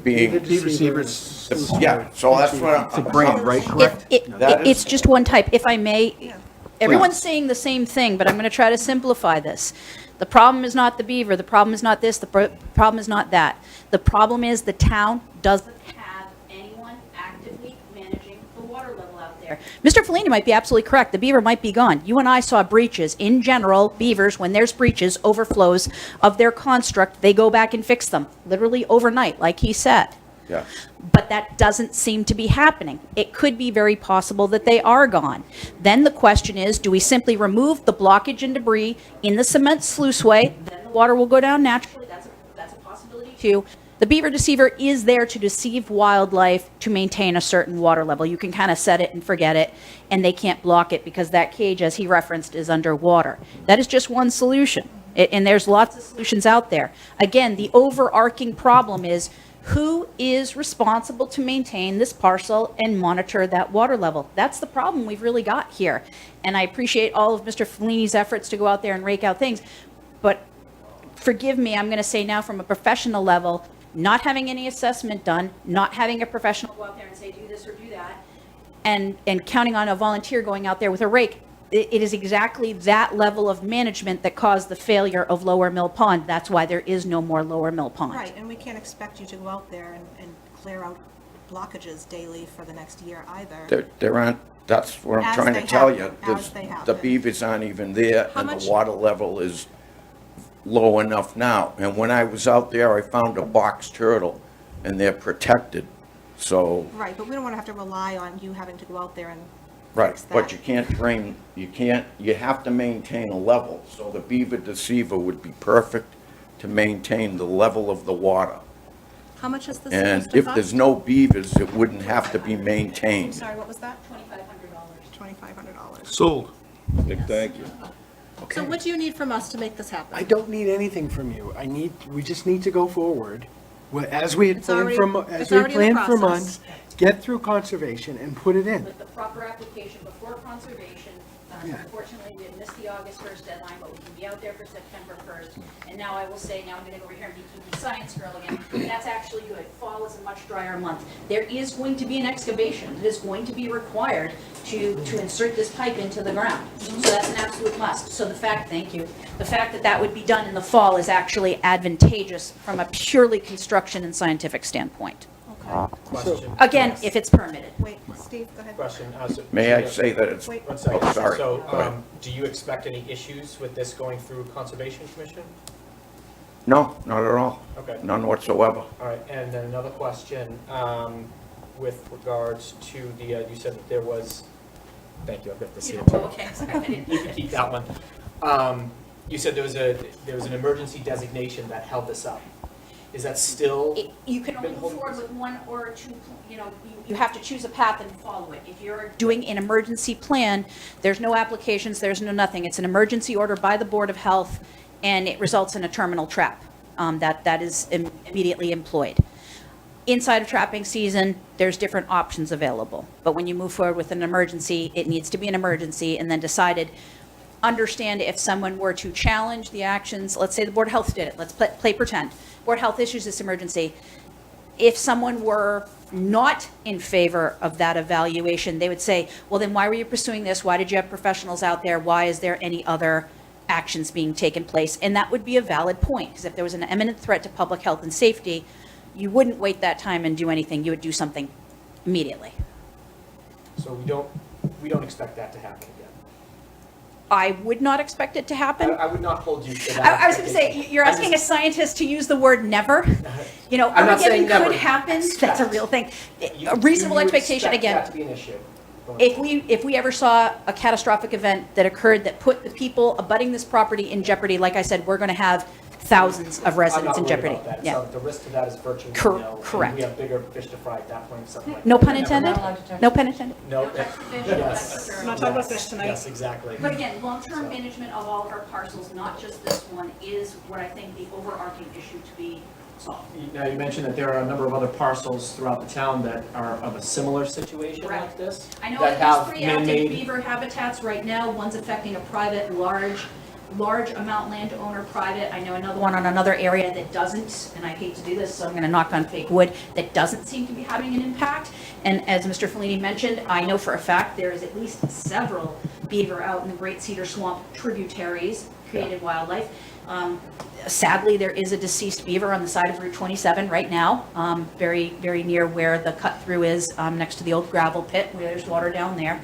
being, Beaver receivers, yeah, so that's what it's a brand, right, If, correct? That is- it's just one type, if I may. Yeah. Everyone's saying the same thing, but I'm going to try to simplify this. The problem is not the beaver, the problem is not this, the problem is not that. The problem is the town doesn't have anyone actively managing the water level out there. Mr. Fellini might be absolutely correct, the beaver might be gone. You and I saw breaches. In general, beavers, when there's breaches, overflows of their construct, they go back and fix them, literally overnight, like he said. Yeah. But that doesn't seem to be happening. It could be very possible that they are gone. Then the question is, do we simply remove the blockage and debris in the cement sluiceway? Then the water will go down naturally. That's a possibility too. The beaver deceiver is there to deceive wildlife to maintain a certain water level. You can kind of set it and forget it, and they can't block it because that cage, as he referenced, is underwater. That is just one solution, and there's lots of solutions out there. Again, the overarching problem is, who is responsible to maintain this parcel and monitor that water level? That's the problem we've really got here. And I appreciate all of Mr. Fellini's efforts to go out there and rake out things. But forgive me, I'm going to say now from a professional level, not having any assessment done, not having a professional go out there and say, do this or do that, and counting on a volunteer going out there with a rake, it is exactly that level of management that caused the failure of Lower Mill Pond. That's why there is no more Lower Mill Pond. Right, and we can't expect you to go out there and clear out blockages daily for the next year either. There aren't, that's what I'm As trying they to tell happen, you. as they The happen. beavers aren't even there, How and much- the water level is low enough now. And when I was out there, I found a box turtle, and they're protected, so, Right, but we don't want to have to rely on you having to go out there and right. fix that. But you have to maintain a level, so the beaver deceiver would be perfect to maintain the level of the water. How much is this And supposed to if cost? there's no beavers, it wouldn't have to be I'm maintained. sorry, what was that? $2,500. $2,500. Sold. Thank you. So what do you need from us to make this happen? I don't need anything from you. We just need to go forward. As we had It's planned already- for, it's already in the for process. months, get through conservation and put it in. With the proper application before conservation, Yeah. unfortunately, we had missed the August 1st deadline, but we can be out there for September 1st. And now I will say, now I'm going to go over here and be Kiki Science Girl again. That's actually good. Fall is a much drier month. There is going to be an excavation. It is going to be required to insert this pipe into the ground. So that's an absolute must. So the fact, thank you, the fact that that would be done in the fall is actually advantageous from a purely construction and scientific standpoint. Okay. Question. Again, if it's permitted. Wait, Steve, go ahead. Question. May I say that it's, Wait. One second. oh, sorry. So, Go ahead. do you expect any issues with this going through Conservation Commission? No, not at all. Okay. None whatsoever. All right, and then another question, with regards to the, you said that there was, thank you, I've got this here too. Okay. You can keep that one. You said there was an emergency designation that held this up. Is that still? You can only move forward with one or two, you have to choose a path and follow it. If you're doing an emergency plan, there's no applications, there's no nothing. It's an emergency order by the Board of Health, and it results in a terminal trap that is immediately employed. Inside of trapping season, there's different options available. But when you move forward with an emergency, it needs to be an emergency, and then decided, understand if someone were to challenge the actions, let's say the Board of Health did it, let's play pretend. Board of Health issues this emergency. If someone were not in favor of that evaluation, they would say, well, then why were you pursuing this? Why did you have professionals out there? Why is there any other actions being taken place? And that would be a valid point, because if there was an imminent threat to public health and safety, you wouldn't wait that time and do anything. You would do something immediately. So we don't expect that to happen again. I would not expect it to happen. I would not hold you to that. I was going to say, you're asking a scientist to use the word never. I'm not saying Armageddon never. could happen. That's a real thing. You- A reasonable you would expectation, expect again. that to be an issue. If we ever saw a catastrophic event that occurred that put the people abutting this property in jeopardy, like I said, we're going to have thousands of residents in jeopardy. I'm not worried about that. Yeah. So the risk to that is virtually Cor- nil. and correct. We have bigger fish to fry at that point, something like that. No pun intended? No pun intended? No. Yes. We're not talking about fish tonight. Yes, exactly. But again, long-term management of all of our parcels, not just this one, is what I think the overarching issue to be solved. Now, you mentioned that there are a number of other parcels throughout the town that are of a similar situation like Correct. this. I know that that have there's 3 active man-made- beaver habitats right now. One's affecting a private, large amount landowner private. I know another one on another area that doesn't, and I hate to do this, so I'm going to knock on fake wood, that doesn't seem to be having an impact. And as Mr. Fellini mentioned, I know for a fact there is at least several beaver out in the Great Cedar Swamp tributaries created wildlife. Sadly, there is a deceased beaver on the side of Route 27 right now, very, very near where the cut through is, next to the old gravel pit where there's water down there.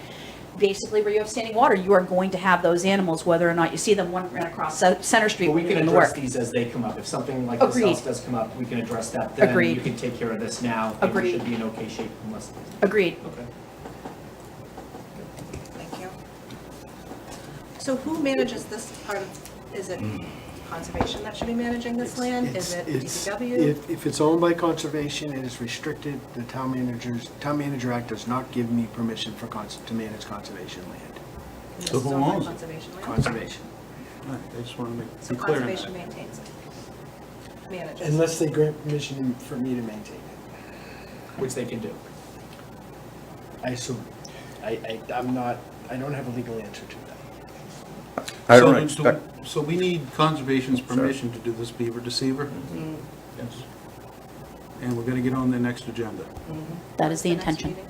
Basically, where you have standing water, you are going to have those animals, whether or not you see them. One ran across Center Street But we when can doing the address work. these as they come up. If something like this Agreed. else does come up, we can address that then. Agreed. You can take care of this now. and Agreed. We should be in okay shape unless. Agreed. Okay. Thank you. So who manages this part of, is it conservation that should be managing this land? Is it DPW? If it's owned by conservation, it is restricted. The Town Manager Act does not give me permission to manage conservation land. This So is who owned by owns it? Conservation land? Conservation. Right, I just want to So be clear on conservation that. maintains it, manages. Unless they grant permission for me to maintain it. Which they can do. I assume. I'm not, I don't have a legal answer to that. I don't So do- expect, So we need conservation's permission to do this beaver deceiver? Yes. And we're gonna get on the next agenda. That is the next intention. meeting?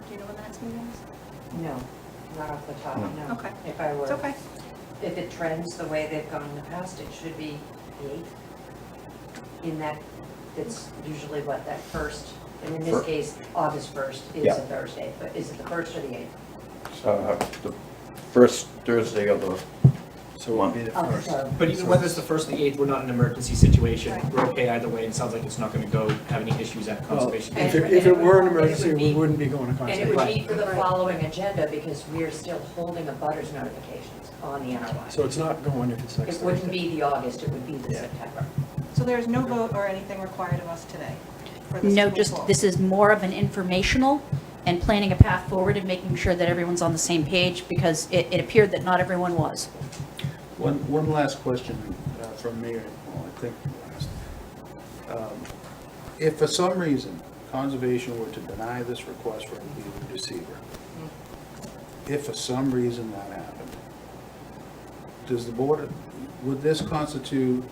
Do you know when the next meeting is? No, not off the top, No. no. Okay. If I were. It's okay. If it trends the way they've gone in the past, it should be the 8th. In that, it's usually what, that first, and in this Fir- case, August 1st is Yeah. a Thursday, but is it the 1st or the 8th? the first Thursday of the So it would be the Oh, first. so- But even whether it's the 1st or the 8th, we're not in an emergency situation. Right. We're okay either way. It sounds like it's not going to go have any issues at Well, conservation. if it were an emergency, we be- wouldn't be going to And it would conservation. be for the following agenda because we are still holding a butters notifications on the NRY. So it's not going if it's next It Thursday. wouldn't be the August, it would be the Yeah. September. So there is no vote or anything required of us today for this? No, to move just, forward? this is more of an informational and planning a path forward and making sure that everyone's on the same page, because it appeared that not everyone was. One last question from me, well, I think last. If for some reason conservation were to deny this request for a beaver deceiver, if for some reason that happened, does the board, would this constitute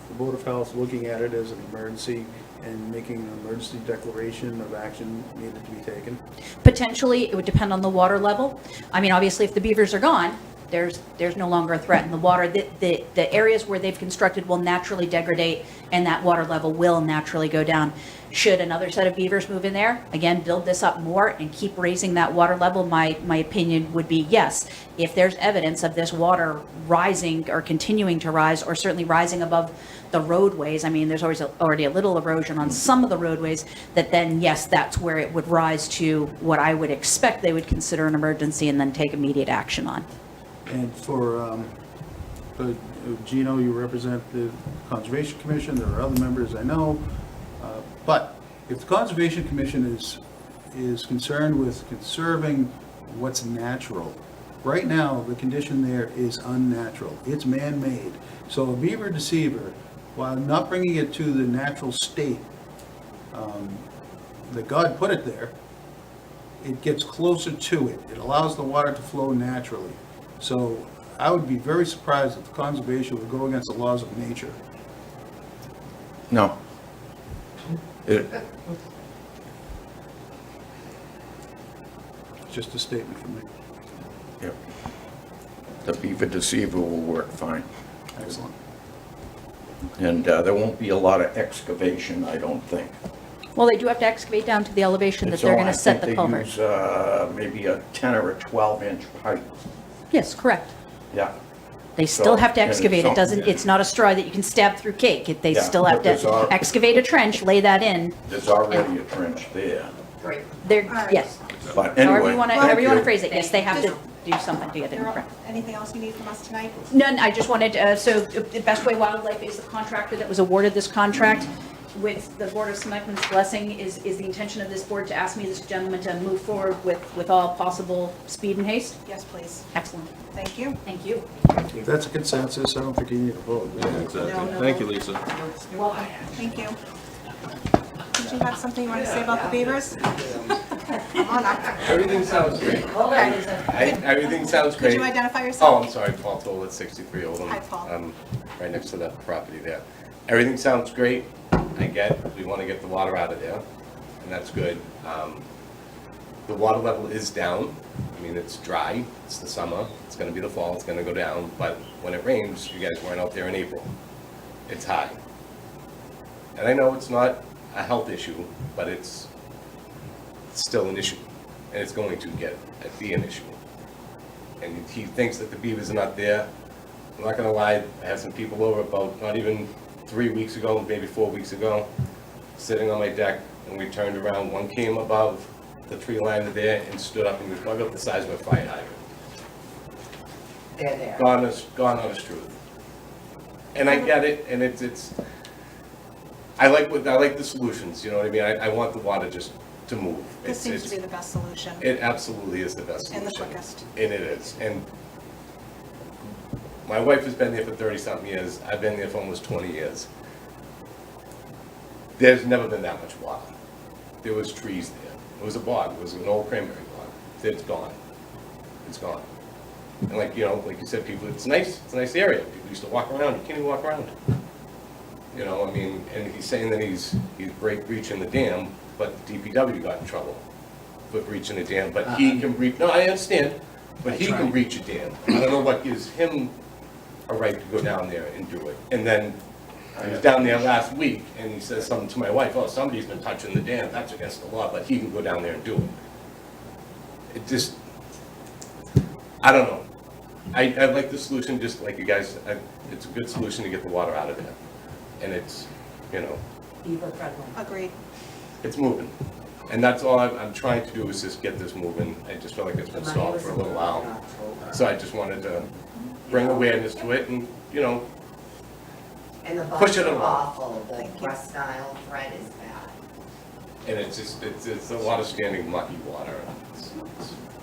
the Board of Health looking at it as an emergency and making an emergency declaration of action needed to be taken? Potentially, it would depend on the water level. I mean, obviously, if the beavers are gone, there's no longer a threat in the water. The areas where they've constructed will naturally degrade, and that water level will naturally go down. Should another set of beavers move in there, again, build this up more and keep raising that water level, my opinion would be yes. If there's evidence of this water rising or continuing to rise, or certainly rising above the roadways, I mean, there's already a little erosion on some of the roadways, that then, yes, that's where it would rise to what I would expect they would consider an emergency and then take immediate action on. And for, Gino, you represent the Conservation Commission, there are other members I know, but if the Conservation Commission is concerned with conserving what's natural, right now, the condition there is unnatural, it's man-made. So a beaver deceiver, while not bringing it to the natural state that God put it there, it gets closer to it, it allows the water to flow naturally. So I would be very surprised if conservation would go against the laws of nature. no. It- Just a statement from me. Yep. The beaver deceiver will work fine. Excellent. And there won't be a lot of excavation, I don't think. Well, they do have to excavate down to the elevation that So they're going I to set think the culvert. They use maybe a 10 or a 12-inch pipe. Yes, correct. Yeah. They still So, have to and excavate. It so- doesn't, it's not a straw that you can stab through cake. They Yeah, still have but there's to al- excavate a trench, lay that in. There's already a trench there. Great. They're, All right. yes, But however anyway, you want to, thank however you want to you. phrase it. Yes, they have to do something to get it in There front. anything else you need from us tonight? None, I just wanted, so the Best Way Wildlife is the contractor that was awarded this contract. With the Board of Selectmen's blessing, is the intention of this board to ask me, this gentleman, to move forward with all possible speed and haste? Yes, please. Excellent. Thank you. Thank you. If that's a consensus, I don't think you need a vote. No, no. Thank you, Lisa. Welcome. Thank you. Did you have something you want to say about the beavers? Come on up. Everything sounds great. Everything sounds Could great. you identify Oh, yourself? I'm sorry, Paul Toll at 63 Oldham. Hi, Paul. I'm right next to that property there. Everything sounds great. I we want to get the water out of there, and that's good. The water level is down. mean, it's dry, it's the summer, it's gonna be the fall, it's gonna go down, but when it rains, you guys weren't out there in April. It's high. And I know it's not a health issue, but it's still an issue, and it's going to be an issue. And he thinks that the beavers are not there. I'm not gonna lie, I had some people over about not even 3 weeks ago, maybe 4 weeks ago, sitting on my deck, and we turned around, one came above the tree line there and stood up and was about the size of a fire hydrant. They're there. Gone honest truth. And I get it, and it's, I like the solutions, you know what I mean? I want the water just to move. This seems to be the best solution. It absolutely is the best solution. And the quickest. And it is. And my wife has been there for 30-something years. I've been there for almost 20 years. There's never been that much water. There was trees there. It was a bog. It was an old cranberry bog. It's gone. It's gone. And like, you know, like you said, people, it's nice. It's a nice area. People used to walk around. You can't even walk around. You know, I mean, and he's saying that he's breaching the dam, but the DPW got in trouble for breaching the dam. But he can breach, no, I understand, but he can breach a dam. I don't know what gives him a right to go down there and do it. And then I was down there last week, and he says something to my wife, oh, somebody's been touching the dam, that's against the law, but he can go down there and do it. It just, I don't know. I like the solution, just like you guys, it's a good solution to get the water out of there. And it's, you know, Beaver friendly. Agreed. it's moving. And that's all I'm trying to do is just get this moving. I just feel like it's been stalled for a little while. So I just wanted to bring awareness to it and, you know, And the push bugs it are along. awful, the Thank you. West Nile threat is bad. And it's just, it's a lot of standing mucky water.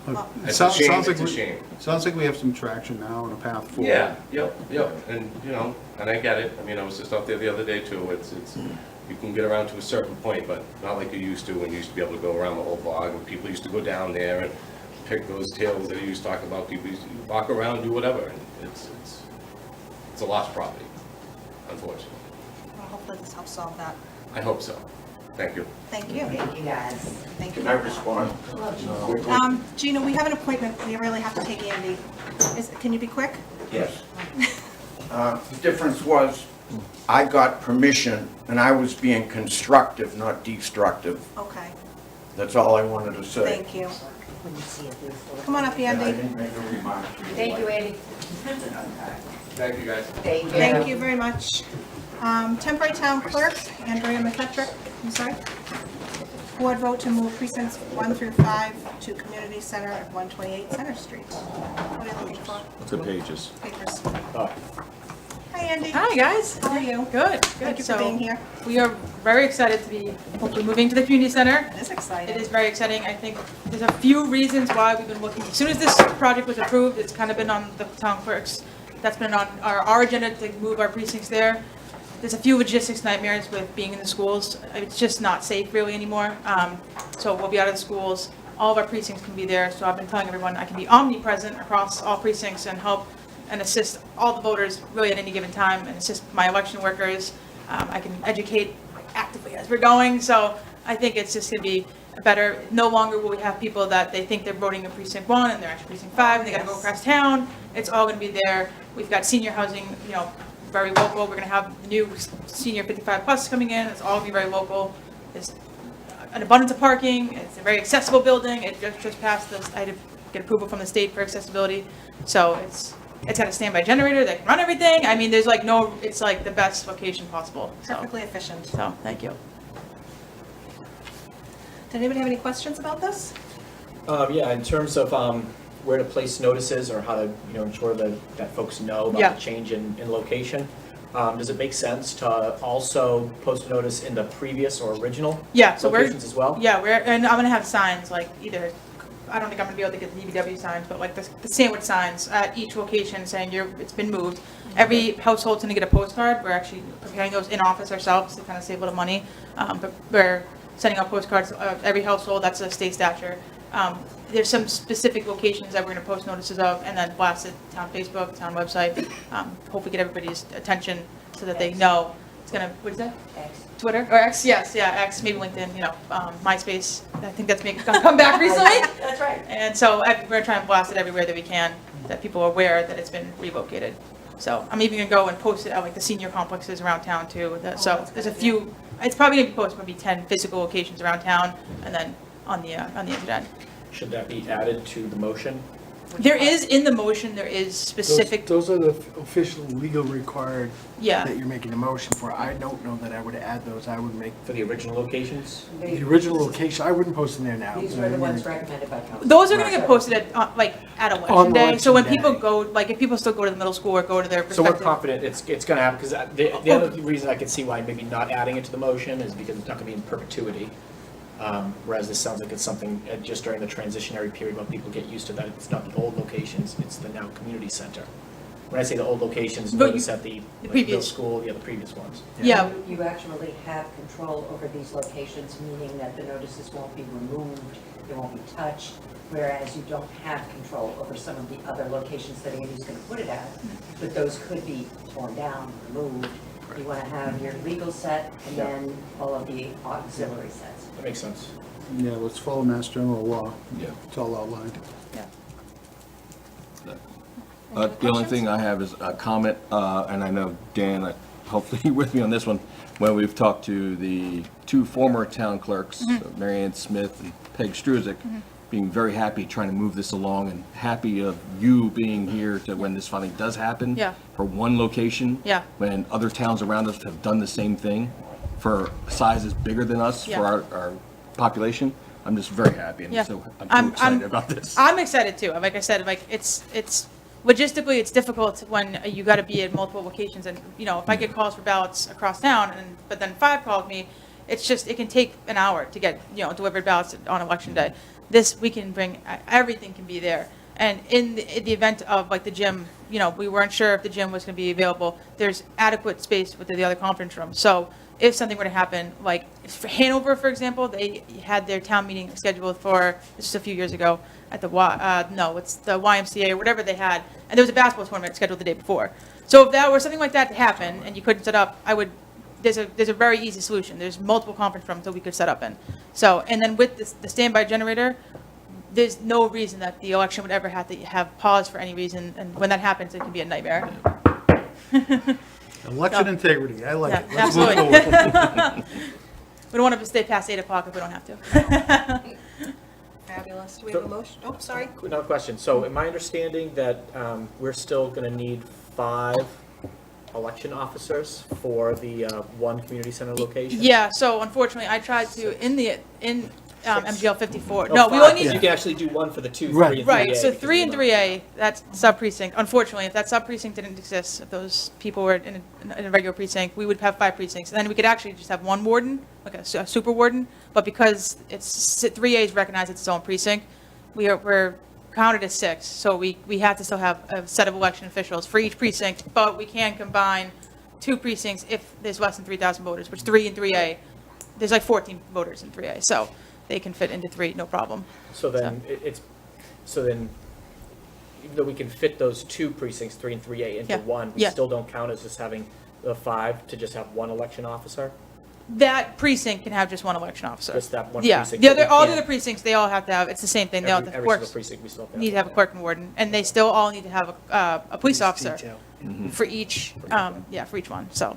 It's a Sounds shame, like it's a we- shame. Sounds like we have some traction now and a path forward. Yeah, yep, and, you know, and I get it, I mean, I was just out there the other day too, it's, you can get around to a certain point, but not like you used to, when you used to be able to go around the whole bog, and people used to go down there and pick those tails that you used to talk about, people used to walk around, do whatever, and it's a lost property, unfortunately. Well, hopefully this helps solve that. I hope so, thank you. Thank you. Thank you, guys. Thank you. Can I respond? Gina, we have an appointment. We really have to take Andy. Can you be quick? Yes. The difference was, I got permission, and I was being constructive, not destructive. Okay, That's all I wanted to say. thank you. When you see it, there's Come on up, I Andy. didn't make a remark. Thank you, Andy. Thank you, guys. Thank you. Thank you very much. Temporary town clerk, Andrea McKetrick, I'm sorry. Board vote to move precincts 1 through 5 to community center at 128 Center Street. What are you looking for? The pages. Papers. Oh. Hi, Andy. Hi, guys. How are you? Good, Thank good. you for being here. We are very excited to be hopefully moving to the community center. It is exciting. It is very exciting. I think there's a few reasons why we've been looking. As soon as this project was approved, it's kind of been on the town clerks. That's been on our agenda to move our precincts there. There's a few logistics nightmares with being in the schools. It's just not safe really anymore. So we'll be out of the schools. All of our precincts can be there. So I've been telling everyone I can be omnipresent across all precincts and help and assist all the voters really at any given time and assist my election workers. I can educate actively as we're going. So I think it's just going to be better. No longer will we have people that they think they're voting in precinct 1 and they're actually precinct 5 and they got to go across town. It's all going to be there. We've got senior housing, you know, very local. We're going to have new senior 55 plus coming in. It's all going to be very local. There's an abundance of parking. It's a very accessible building. It just passed this. I had to get approval from the state for accessibility. So it's got a standby generator that can run everything. I mean, there's like no, it's like the best location possible. So, Perfectly efficient. so thank you. Did anybody have any questions about this? Yeah, in terms of where to place notices or how to, you know, ensure that folks know about Yeah. the change in location, does it make sense to also post notice in the previous or original Yeah, so locations as well? Yeah, and I'm gonna have signs, like either, I don't think I'm gonna be able to get the DBW signs, but like the sandwich signs at each location saying it's been moved. Every household's gonna get a postcard. We're actually preparing those in office ourselves to kind of save a little money. But we're sending out postcards, every household, that's a state statute. There's some specific locations that we're gonna post notices of and then blast it, town Facebook, town website. Hopefully get everybody's attention so that they know. It's gonna, what is that? X. Twitter or X, yes, yeah, X, maybe LinkedIn, you know, MySpace. I think that's gonna come back recently. That's right. And so we're gonna try and blast it everywhere that we can, that people are aware that it's been relocated. So I'm even gonna go and post it at like the senior complexes around town too. So there's a few, it's probably gonna be posted maybe 10 physical locations around town and then on the internet. Should that be added to the motion? There is, in the motion, there is specific, Those are the official legal required yeah. that you're making a motion for. I don't know that I would add those. I would make For the original locations? the original location, I wouldn't post them there now. These were the ones recommended by council. Those are gonna get posted at, like, at election On day. So when election people day. go, like, if people still go to the middle school or go to their So we're respective. confident it's gonna happen, because the other reason I could see why maybe not adding it to the motion is because it's not gonna be in perpetuity. Whereas this sounds like it's something just during the transitionary period when people get used to that, it's not the old locations, it's the now community center. When I say the old locations, But notice at the like, middle previous. school, the previous ones. Yeah, You actually have control over these locations, meaning that the notices won't be removed, they won't be touched, whereas you don't have control over some of the other locations that Andy's gonna put it at, but those could be torn down, removed. You wanna have your legal set and then all of the auxiliary sets. That makes sense. Yeah, let's follow Mass General law. Yeah. It's all outlined. The only thing I have is a comment, and I know Dan, hopefully you're with me on this one, when we've talked to the two former town clerks, Mary Ann Smith and Peg Struzik, being very happy trying to move this along and happy of you being here to when this finally does happen. Yeah. For one location. Yeah. When other towns around us have done the same thing for sizes bigger than us Yeah. for our population. I'm just very happy and Yeah. I'm so excited about this. I'm excited too. Like I said, like it's logistically, it's difficult when you gotta be at multiple locations and, you know, if I get calls for ballots across town but then 5 called me, it's just, it can take an hour to get, you know, delivered ballots on election day. This, we can bring, everything can be there. And in the event of like the gym, you know, we weren't sure if the gym was gonna be available. There's adequate space with the other conference room. So if something were to happen, like for Hanover, for example, they had their town meeting scheduled for, this was a few years ago, at the it's the YMCA or whatever they had, and there was a basketball tournament scheduled the day before. So if that were something like that to happen and you couldn't set up, there's a very easy solution. There's multiple conference rooms that we could set up in. So, and then with the standby generator, there's no reason that the election would ever have to have pause for any reason, and when that happens, it can be a nightmare. Election integrity, I like Yeah, it. Let's move absolutely. forward. We don't want to stay past 8 o'clock if we don't have to. Fabulous. Do we have a motion? Oh, sorry. Another question. So am I understanding that we're still going to need 5 election officers for the one community center location? Yeah, so unfortunately, I tried to, in MGL 54, No, no, we 5, only You need, can actually do one for the 2, Right. 3, and 3A. right, so because 3 and we're not- 3A, that's sub-precinct. Unfortunately, if that sub-precinct didn't exist, if those people were in a regular precinct, we would have 5 precincts. And then we could actually just have one warden, like a super warden, but because 3A is recognized as its own precinct, we're counted as 6, so we have to still have a set of election officials for each precinct, but we can combine 2 precincts if there's less than 3,000 voters, which 3 and 3A, there's like 14 voters in 3A, so they can fit into 3, no problem. So then so then, even though we can fit those 2 precincts, 3 and 3A, into Yeah. one, we Yeah. still don't count as just having the 5 to just have one election officer? That precinct can have just one election officer. Just that one Yeah, precinct, the but we other, all the can't- other precincts, they all have to have, it's the same thing, they all have to, Every single clerks precinct, we still have to need to have a clerk and warden, and they still all need to have a police officer Detail. for each, for each one, so.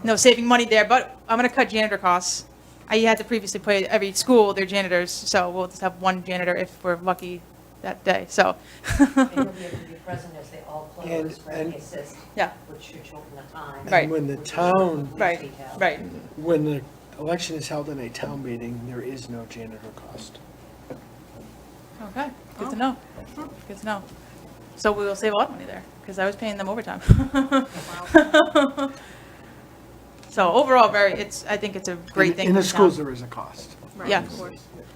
No saving money there, but I'm gonna cut janitor costs. I had to previously pay every school their janitors, so we'll just have one janitor if we're lucky that day, so. And you'll be able to be present as they all close for And- any assist, Yeah, which should shorten the time. Right. And when the town, right, Detail. right. when the election is held in a town meeting, there is no janitor cost. Okay, good to know. Good to know. So we will save a lot of money there, because I was paying them overtime. So overall, I think it's a great thing. In the for schools, town. there is a cost. Yeah.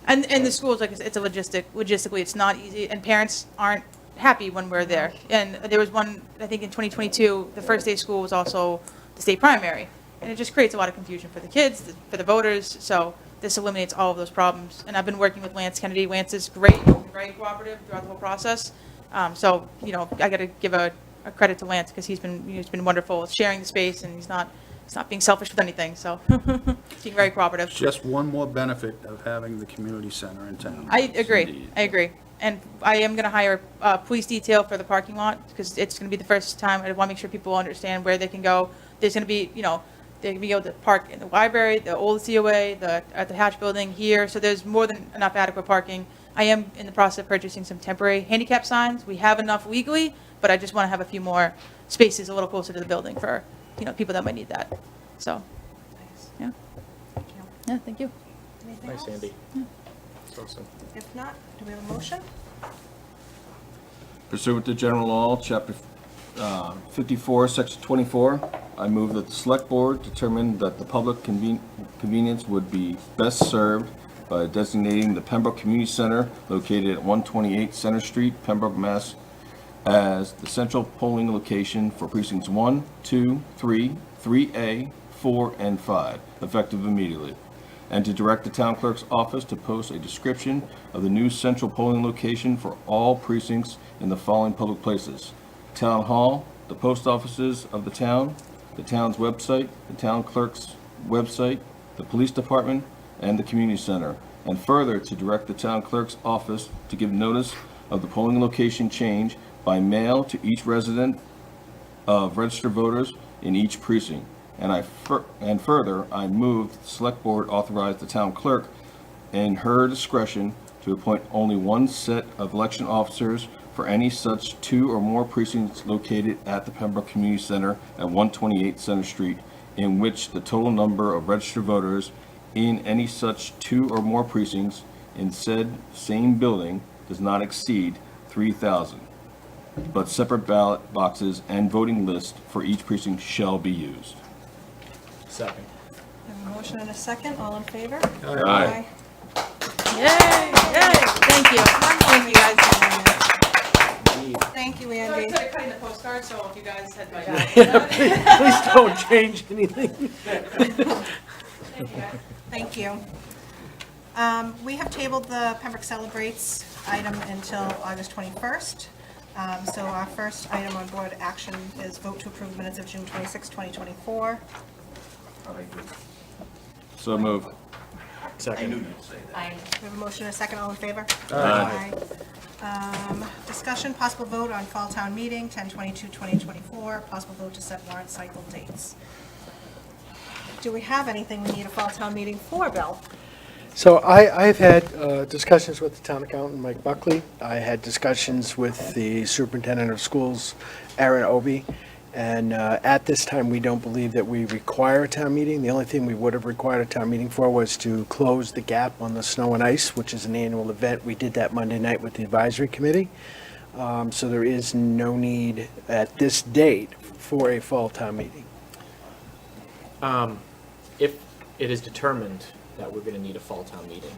And the schools, like, it's logistically, it's not easy, and parents aren't happy when we're there. And there was one, I think in 2022, the first day of school was also the state primary. And it just creates a lot of confusion for the kids, for the voters, so this eliminates all of those problems. And I've been working with Lance Kennedy. Lance is great, very cooperative throughout the whole process. So, you know, I gotta give a credit to Lance, because he's been wonderful sharing the space, and he's not being selfish with anything, so, he's being very cooperative. Just one more benefit of having the community center in town. I agree. And I am gonna hire a police detail for the parking lot, because it's gonna be the first time. I wanna make sure people understand where they can go. There's gonna be, they can be able to park in the library, the old COA, at the Hatch Building here, so there's more than enough adequate parking. I am in the process of purchasing some temporary handicap signs. We have enough legally, but I just wanna have a few more spaces a little closer to the building for, people that might need that, so, yeah. Yeah, thank you. Anything Nice, else? Andy. That's awesome. If not, do we have a motion? Pursuant to General Law, Chapter 54, Section 24, I move that the Select Board determine that the public convenience would be best served by designating the Pembroke Community Center located at 128 Center Street, Pembroke, Mass. As the central polling location for precincts 1, 2, 3, 3A, 4, and 5, effective immediately. And to direct the town clerk's office to post a description of the new central polling location for all precincts in the following public places: Town Hall, the post offices of the town's website, the town clerk's website, the police department, and the community center. And further, to direct the town clerk's office to give notice of the polling location change by mail to each resident of registered voters in each precinct. And further, I move that the Select Board authorize the town clerk in her discretion to appoint only one set of election officers for any such 2 or more precincts located at the Pembroke Community Center at 128 Center Street, in which the total number of registered voters in any such 2 or more precincts in said same building does not exceed 3,000. But separate ballot boxes and voting lists for each precinct shall be used. Second. We have a motion and a second, all in favor? Aye. Yay, yay, thank you. Thank you, guys. Thank you, So I Andy. started cutting the postcard, so if you guys had my. Please don't change anything. Thank you. We have tabled the Pembroke Celebrates item until August 21st. So our first item on board action is vote to approve minutes of June 26, 2024. So moved. Second. We have a motion and a second, all in favor? Aye. Aye. Discussion, possible vote on fall town meeting, 10/22/2024, possible vote to set warrant cycle dates. Do we have anything we need a fall town meeting for, Bill? So I've had discussions with the town accountant, Mike Buckley. I had discussions with the superintendent of schools, Aaron Obie. And at this time, we don't believe that we require a town meeting. The only thing we would have required a town meeting for was to close the gap on the snow and ice, which is an annual event. We did that Monday night with the advisory committee. So there is no need at this date for a fall town meeting. If it is determined that we're going to need a fall town meeting,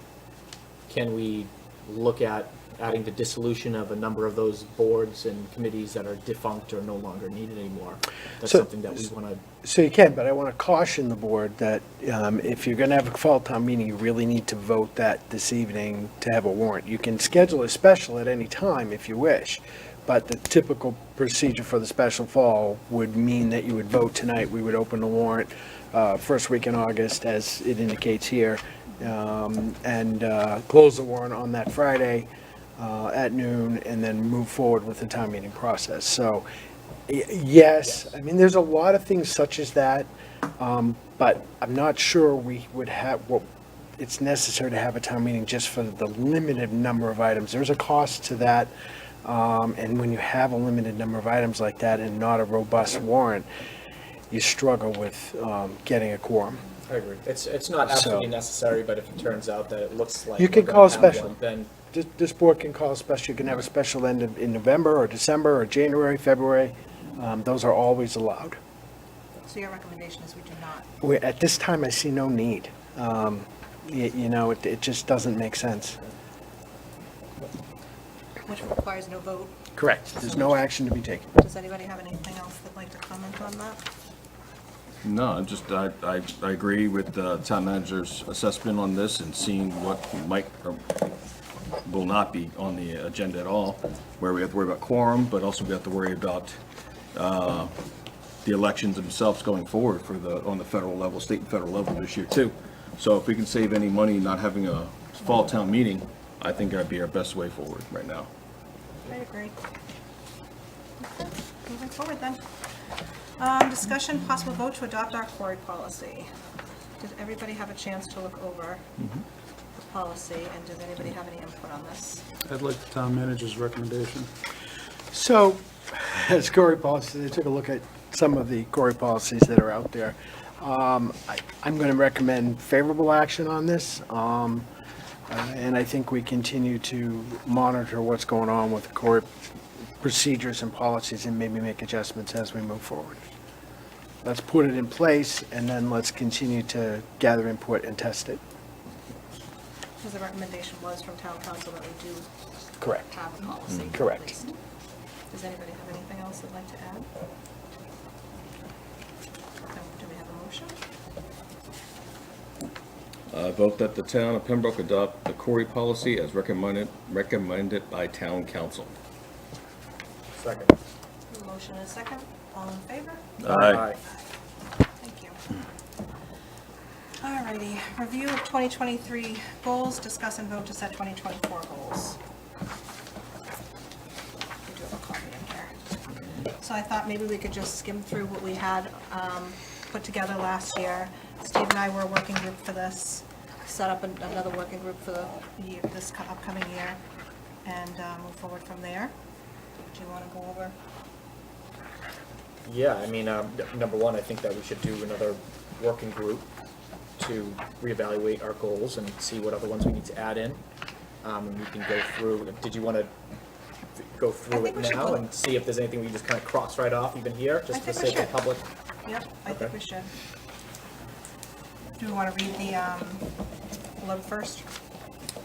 can we look at adding the dissolution of a number of those boards and committees that are defunct or no longer needed anymore? That's So- something that we want to. So you can, but I want to caution the board that if you're going to have a fall town meeting, you really need to vote that this evening to have a warrant. You can schedule a special at any time if you wish, but the typical procedure for the special fall would mean that you would vote tonight. We would open the warrant first week in August, as it indicates here, and close the warrant on that Friday at noon, and then move forward with the town meeting process. So, yes, I mean, there's a lot of things such as that, but I'm not sure we would have, it's necessary to have a town meeting just for the limited number of items. There's a cost to that, and when you have a limited number of items like that and not a robust warrant, you struggle with getting a quorum. I agree. It's not absolutely necessary, but if it turns out that it looks like You can we're call a gonna have special. one, then This board can call a special. You can have a special end in November or December or January, February. Those are always allowed. So your recommendation is we do not. At this time, I see no need. It just doesn't make sense. Which requires no vote. Correct. There's no action to be taken. Does anybody have anything else they'd like to comment on that? No, I agree with the town manager's assessment on this and seeing what might or will not be on the agenda at all, where we have to worry about quorum, but also we have to worry about the elections themselves going forward on the federal level, state and federal level this year too. So if we can save any money not having a fall town meeting, I think that'd be our best way forward right now. I agree. Okay, moving forward then. Discussion, possible vote to adopt our quarry policy. Did everybody have a chance to look over the policy, and does anybody have any input on this? I'd like the town manager's recommendation. So, as quarry policy, I took a look at some of the quarry policies that are out there. I'm going to recommend favorable action on this, and I think we continue to monitor what's going on with the quarry procedures and policies and maybe make adjustments as we move forward. Let's put it in place, and then let's continue to gather input and test it. Because the recommendation was from town council that we do Correct. have a policy. at Correct. least. Does anybody have anything else they'd like to add? Do we have a motion? Vote that the town of Pembroke adopt the quarry policy as recommended by town council. Second. A motion and a second. All in favor? Aye. Thank you. Alrighty, review of 2023 goals, discuss and vote to set 2024 goals. We do have a copy in here. So I thought maybe we could just skim through what we had put together last year. Steve and I were a working group for this, set up another working group for the year, this upcoming year, and move forward from there. Do you want to go over? Yeah, I mean, number one, I think that we should do another working group to reevaluate our goals and see what other ones we need to add in. And we can go through, did you want to go through think it we should now go- and see if there's anything we can just kind of cross right off even here, just for the think we sake of should. public? Yep, I think Okay. we should. Do we want to read the blurb first?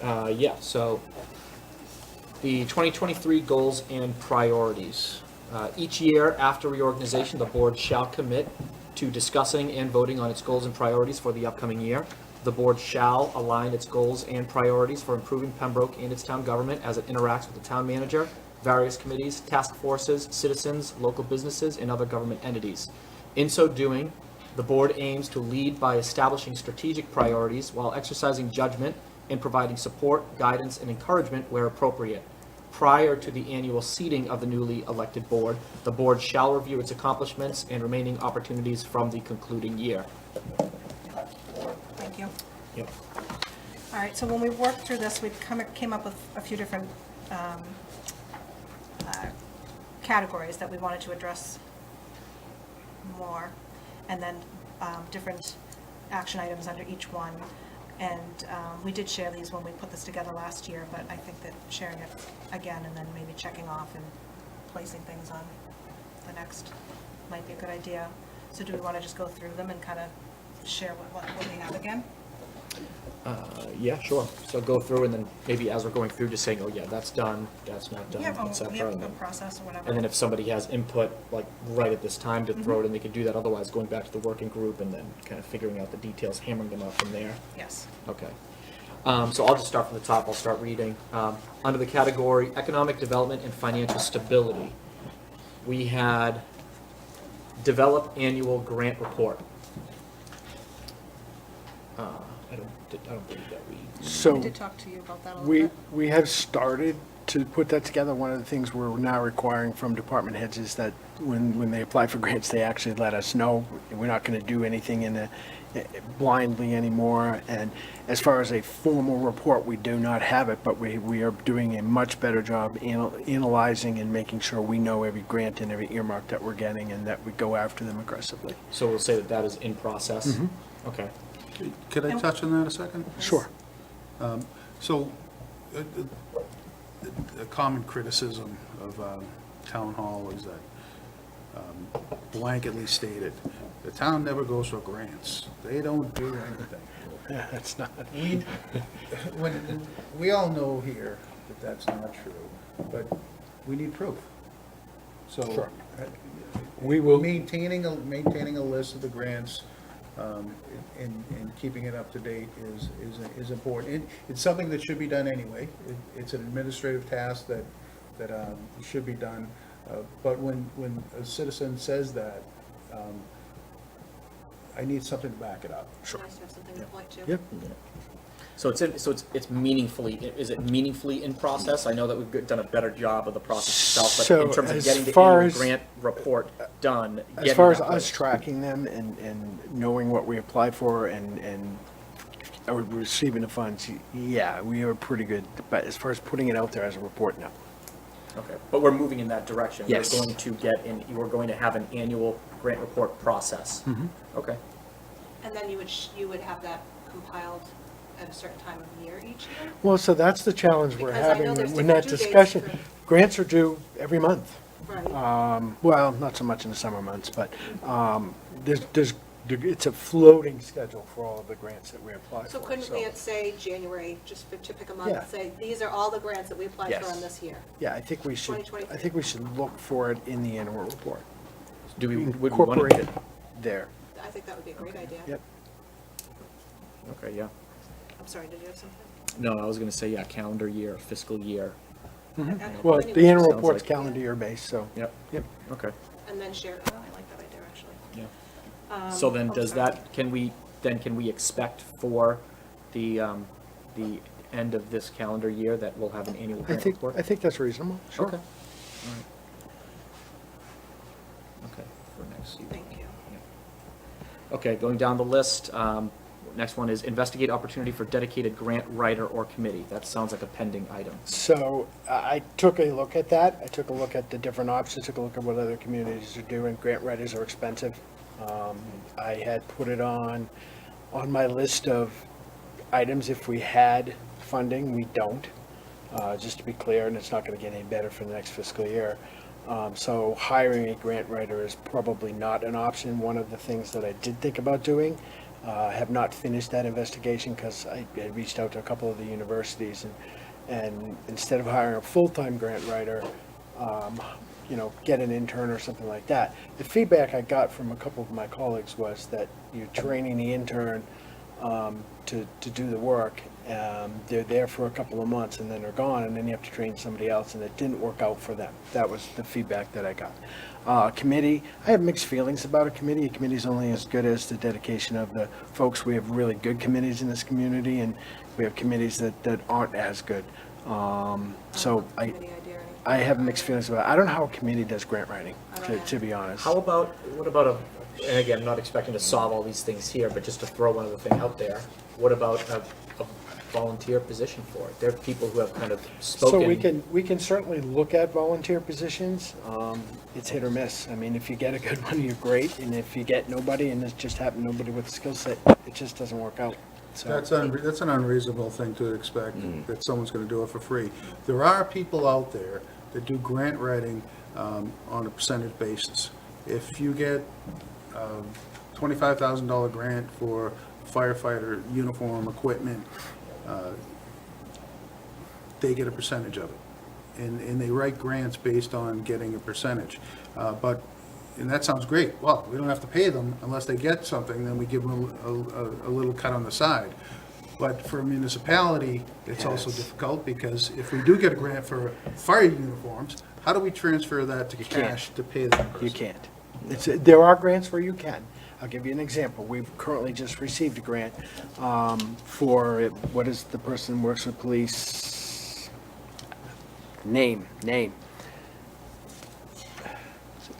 Yeah, so the 2023 goals and priorities. Each year after reorganization, the board shall commit to discussing and voting on its goals and priorities for the upcoming year. The board shall align its goals and priorities for improving Pembroke and its town government as it interacts with the town manager, various committees, task forces, citizens, local businesses, and other government entities. In so doing, the board aims to lead by establishing strategic priorities while exercising judgment and providing support, guidance, and encouragement where appropriate. Prior to the annual seating of the newly elected board, the board shall review its accomplishments and remaining opportunities from the concluding year. Thank you. Yep. All right, so when we worked through this, we came up with a few different categories that we wanted to address more, and then different action items under each one. And we did share these when we put this together last year, but I think that sharing it again and then maybe checking off and placing things on the next might be a good idea. So do we want to just go through them and kind of share what we have again? Yeah, sure. So go through and then maybe as we're going through, just saying, oh yeah, that's done, that's not done, Yeah, et cetera. we have and a then- process or whatever. And then if somebody has input, like right at this time to Mm-hmm. throw it in, they could do that. Otherwise, going back to the working group and then kind of figuring out the details, hammering them out from there. Yes. Okay. So I'll just start from the top. I'll start reading. Under the category Economic Development and Financial Stability, we had develop annual grant report. I don't believe that we. So. We did talk to you about that a little We, bit. we have started to put that together. One of the things we're now requiring from department heads is that when they apply for grants, they actually let us know. We're not going to do anything blindly anymore. And as far as a formal report, we do not have it, but we are doing a much better job analyzing and making sure we know every grant and every earmark that we're getting and that we go after them aggressively. So we'll say that that is in process. Okay. Could I touch on that a second? Sure. So, a common criticism of town hall is that blanketly stated, the town never goes for grants. They don't do anything. Yeah, that's not. We all know here that that's not true, but we need proof. So, Sure. we will maintaining a list of the grants and keeping it up to date is important. It's something that should be done anyway. It's an administrative task that should be done. But when a citizen says that, I need something to back it up. Sure. Nice to have something to point to. Yep. So it's meaningfully, is it meaningfully in process? I know that we've done a better job of the process itself, but So in terms of as getting the far annual as- grant report done, As getting far as that us placed. tracking them and knowing what we apply for and receiving the funds, yeah, we are pretty good. But as far as putting it out there as a report, no. Okay, but we're moving in that direction. Yes. We're going to have an annual grant report process. Mhm. Okay. And then you would have that compiled at a certain time of year each year? Well, so that's the challenge we're Because I know having there's in that different due dates discussion. for- Grants are due every month. Right. Well, not so much in the summer months, but it's a floating schedule for all of the grants that we apply for. So couldn't we at, say, January, just to pick a month, Yeah. say, these are all the grants that we applied for Yes. on this year? Yeah, I think we should, 2023. I think we should look for it in the annual report. Would we want Incorporate to? it there. I think that would be a great idea. Yep. Okay, yeah. I'm sorry, did you have something? No, I was gonna say, yeah, calendar year, fiscal year. Well, Anyway, the annual sounds report's like- calendar year based, so. Yep. Yep. Okay, And then share, oh, I like that idea, actually. yeah. So then, oh, does sorry. that, can we expect for the end of this calendar year that we'll have an annual I grant think, report? I think that's reasonable, sure. Okay. All right. Okay, for next year. Thank you. Okay, going down the list, next one is investigate opportunity for dedicated grant writer or committee. That sounds like a pending item. So I took a look at that. I took a look at the different options, took a look at what other communities are doing. Grant writers are expensive. I had put it on my list of items if we had funding. We don't, just to be clear, and it's not going to get any better for the next fiscal year. So hiring a grant writer is probably not an option. One of the things that I did think about doing, have not finished that investigation because I had reached out to a couple of the universities and instead of hiring a full-time grant writer, get an intern or something like that. The feedback I got from a couple of my colleagues was that you're training the intern to do the work. They're there for a couple of months and then they're gone, and then you have to train somebody else, and it didn't work out for them. That was the feedback that I got. Committee, I have mixed feelings about a committee. A committee is only as good as the dedication of the folks. We have really good committees in this community, and we have committees that aren't as good. So Committee idea or anything. I have mixed feelings about it. I don't know how a committee does grant writing, to be honest. What about and again, I'm not expecting to solve all these things here, but just to throw one other thing out there, what about a volunteer position for it? There are people who have kind of spoken. So we can certainly look at volunteer positions. It's hit or miss. I mean, if you get a good one, you're great, and if you get nobody, and it's just happened, nobody with a skill set, it just doesn't work out. So That's an unreasonable thing to expect, that someone's gonna do it for free. There are people out there that do grant writing on a percentage basis. If you get $25,000 grant for firefighter uniform equipment, they get a percentage of it. And they write grants based on getting a percentage. And that sounds great. Well, we don't have to pay them unless they get something, then we give them a little cut on the side. But for a municipality, it's also difficult, because if we do get a grant for fire uniforms, how do we transfer that to cash to pay that person? you can't. There are grants where you can. I'll give you an example. We've currently just received a grant for, what is the person who works with police? Name.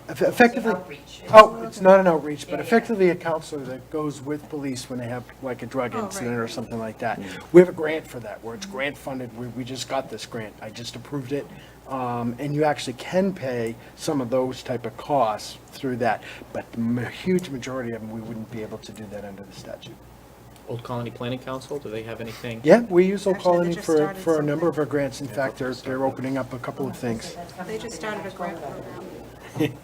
Effectively. Outreach. Oh, it's not an outreach, but Yeah, yeah. effectively a counselor that goes with police when they have like a drug Oh, incident right. or something like that. We have a grant for that, where it's grant funded. We just got this grant. I just approved it. And you actually can pay some of those type of costs through that. But the huge majority of them, we wouldn't be able to do that under the statute. Old Colony Planning Council, do they have anything? Yeah, we use Old Actually, they Colony just for started a number of something. our grants. In fact, they're opening up a couple of things. They just started a grant program.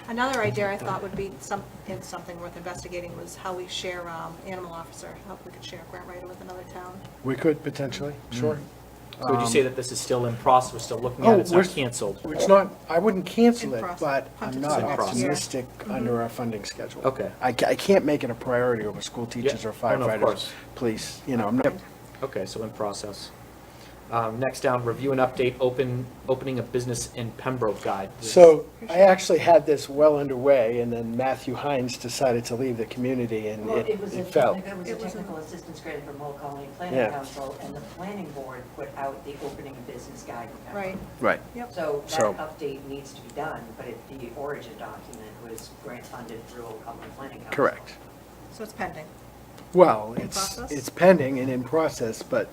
Another idea I thought would be something worth investigating was how we share animal officer, how we could share a grant writer with another town. We could potentially, sure. So would you say that this is still in process, we're still looking at it, it's not canceled? It's not, I wouldn't cancel In it, process. but Punt I'm it not to next year. optimistic under our funding schedule. Okay. I can't make it a priority over school teachers Yeah. or Oh, no, of firefighters, course. police, I'm not. Okay, so in process. Next down, review and update opening of business in Pembroke guide. So I actually had this well underway, and then Matthew Hines decided to leave the community, and Well, it was a it fell. technical assistance granted from Lowell Colony Planning Yeah. Council, and the planning board put out the opening of business guide. in Pembroke. Right. Right. So So- that update needs to be done, but the origin document was grant funded through Lowell Colony Planning Council. Correct. So it's pending. Well, In it's, process? it's pending and in process, but,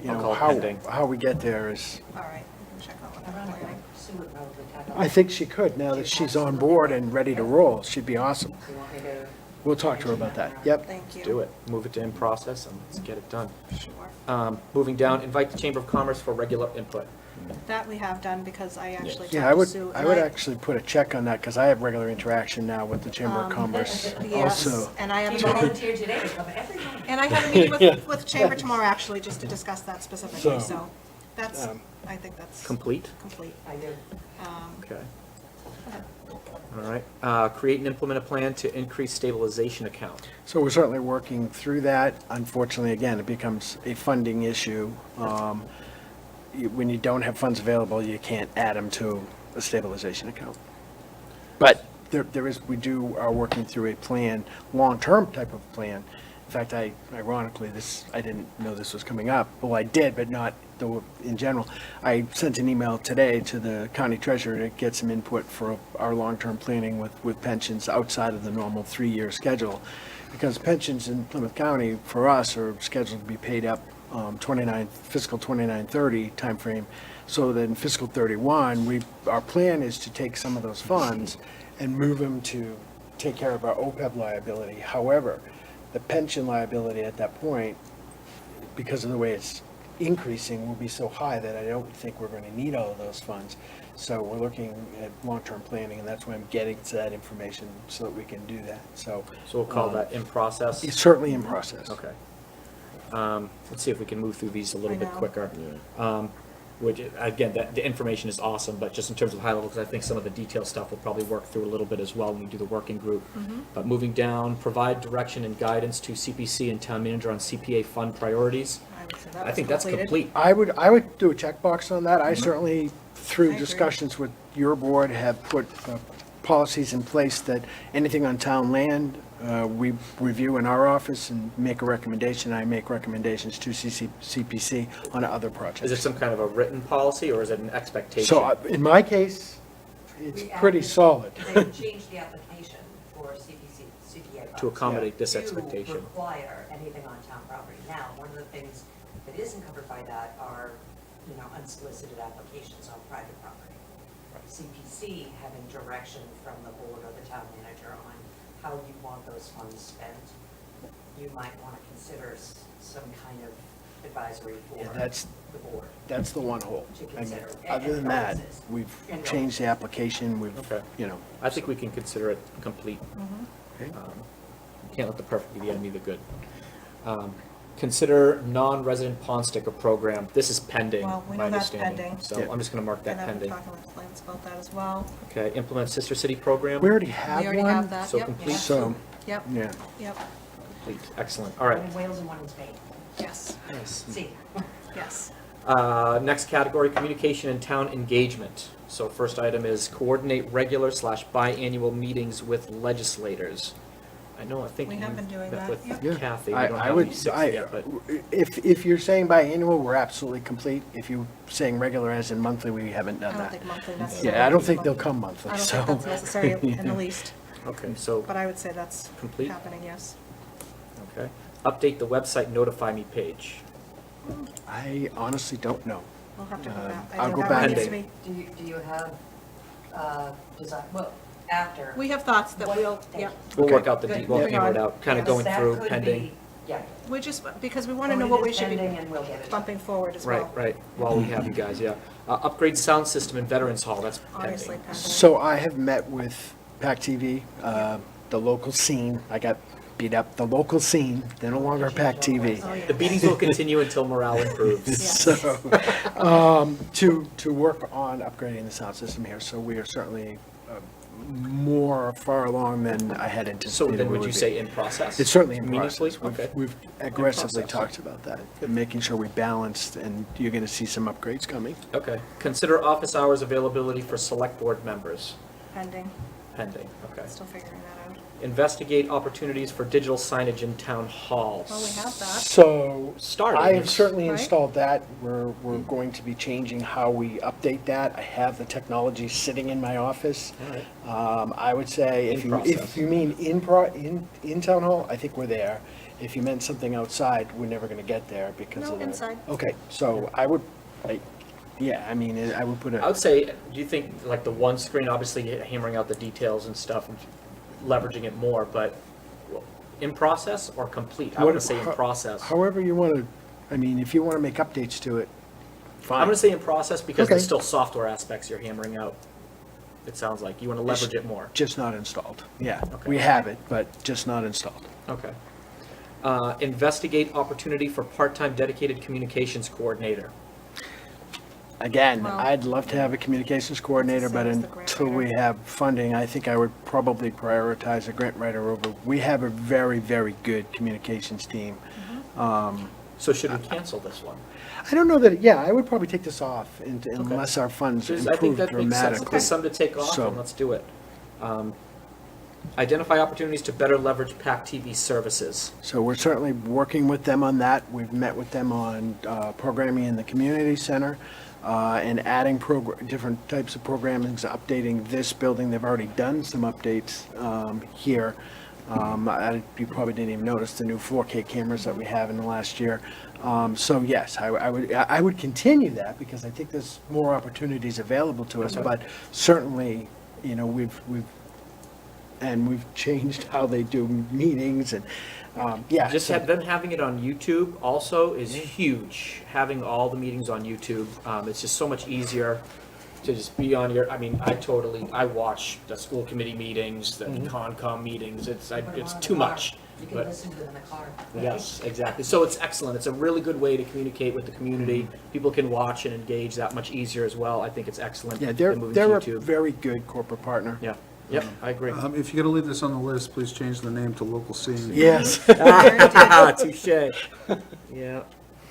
you I'll know, call it pending. how we get there is, All right, we can check out what that Ironically, planning. Sue would probably tackle I that. think she could, now that she's on board and ready to roll. She'd be awesome. So you want me to? We'll talk to her about that. Yep. Thank you. Do it. Move it to in process and let's get it done. Sure. Moving down, invite the Chamber of Commerce for regular input. That we have done because I actually Yeah, talked to Sue. I and would actually put a check on that, because I have regular interaction now with the Chamber of Commerce Yes, also. and I have He a meeting, volunteered today to come every morning. and I have a meeting Yeah. with Chamber tomorrow, actually, just to discuss that specifically, So, so that's, um, I think that's Complete? complete. I do. Okay. All right. Create and implement a plan to increase stabilization account. So we're certainly working through that. Unfortunately, again, it becomes a funding issue. When you don't have funds available, you can't add them to a stabilization account. But there is, we are working through a plan, long-term type of plan. In fact, ironically, I didn't know this was coming up. Well, I did, but not in general. I sent an email today to the county treasurer to get some input for our long-term planning with pensions outside of the normal 3-year schedule. Because pensions in Plymouth County, for us, are scheduled to be paid up fiscal 29-30 timeframe. So that in fiscal 31, our plan is to take some of those funds and move them to take care of our OPEB liability. However, the pension liability at that point, because of the way it's increasing, will be so high that I don't think we're going to need all of those funds. So we're looking at long-term planning, and that's why I'm getting to that information so that we can do that. So So we'll call that in process. it's certainly in process. Okay. Let's see if we can move through these a little I bit know. quicker. Which, again, the information is awesome, but just in terms of high level, because I think some of the detail stuff we'll probably work through a little bit as well when we do the working group. But moving down, provide direction and guidance to CPC and town manager on CPA fund priorities. I would say that I was think that's completed. complete. I would do a checkbox on that. I certainly, I through agree. discussions with your board, have put policies in place that anything on town land, we review in our office and make a recommendation. I make recommendations to CPC on other projects. Is it some kind of a written policy or is it an expectation? So in my case, it's pretty solid. They changed the application for CPA funds. To accommodate this To expectation. require anything on town property. Now, one of the things that isn't covered by that are, unsolicited applications on private property. CPC having direction from the board or the town manager on how you want those funds spent, you might want to consider some kind of advisory for Yeah, that's- the board. That's the one hole. To I mean, consider. other than And that, notices. we've And changed the application, Okay. we've, I think we can consider it complete. Okay. Can't let the perfect be the enemy of the good. Consider non-resident pond sticker program. This is pending, Well, we my know that's understanding. pending. So Yeah. I'm just going to mark that And I've been pending. talking with Lance about that as well. Okay, implement sister city program. we already have We already one. have that, So yep. complete. So, Yep, yeah. yep, Complete. Excellent. All right. One in Wales and one in Spain. yes, See, yes. Next category, communication and town engagement. So first item is coordinate regular / biannual meetings with legislators. I think We you have been doing met that, with yep. Yeah. Kathy. We I don't have would, any sixth yet, but if you're saying biannual, we're absolutely complete. If you're saying regular as in monthly, we haven't I done don't that. think monthly necessarily. Yeah, I don't think they'll come monthly, I don't so. think that's necessary in the least, okay, so, but I would say that's Complete? happening, yes. okay. Update the website notify me page. I honestly don't know. We'll have to go back. I I'll think go that one back. needs to be- do you have, design, well, after. We have thoughts that we'll, Thank yeah, you. We'll Okay. work out the, Good. we'll Moving hammer it on. out, kind of Because going that through could pending. be- Yeah. we just, because we want to know what we should be Pending and we'll get it. bumping forward as well. Right, while we have you guys, yeah. Upgrade sound system in Veterans Hall, that's Obviously pending. pending. So I have met with PAC TV, the local scene. I got beat up the local scene. They're no longer PAC TV. The meetings will continue until morale improves. So, to work on upgrading the sound system here, so we are certainly more far along than I had So anticipated. then we would you be. say in process? It's certainly in Meaningfully? process. Okay. We've aggressively process. talked about that, and making sure we balanced, and you're going to see some upgrades coming. Okay. Consider office hours availability for select board members. Pending, Pending, okay. still figuring that out. Investigate opportunities for digital signage in town halls. Well, we have that. So, Started. I have certainly Right? installed that. We're going to be changing how we update that. I have the technology sitting in my office. All right. I would say, In if process. you mean in town hall, I think we're there. If you meant something outside, we're never gonna get there because No, of the. inside. Okay, so I would, yeah, I mean, I would put I a, would say, do you think, like the one screen, obviously hammering out the details and stuff, and leveraging it more, but in process or complete? I want to say in process. however you wanna, I mean, if you wanna make updates to it, fine. I'm going to say in process because there's Okay. still software aspects you're hammering out. It sounds like you want to leverage it more. Just not installed, yeah. Okay. We have it, but just not installed. Okay. Investigate opportunity for part-time dedicated communications coordinator. Again, Well- I'd love to have a communications coordinator, but Same as the grant until we writer. have funding, I think I would probably prioritize a grant writer over. We have a very, very good communications team. So should we cancel this one? I don't know that, yeah, I would probably take this off unless our funds I think improve that makes sense. If dramatically. there's some to take off, So- then let's do it. Identify opportunities to better leverage PAC TV services. So we're certainly working with them on that. We've met with them on programming in the community center and adding different types of programming, updating this building. They've already done some updates here. You probably didn't even notice the new 4K cameras that we have in the last year. So yes, I would continue that because I think there's more opportunities available to us. Okay. But certainly, you know, we've changed how they do meetings and, yeah. Just so- them having it on YouTube also is huge. Having all the meetings on YouTube, it's just so much easier to just be on your, I mean, I watch the school committee meetings, the Concom meetings, it's too much. You can But- listen to them in the car. Yes, exactly. So it's excellent. It's a really good way to communicate with the community. People can watch and engage that much easier as well. I think it's excellent. Yeah, than moving to they're a YouTube. very good corporate partner. Yeah, yep, I agree. If you're gonna leave this on the list, please change the name to Local Scene. Yes. Touche. Yeah,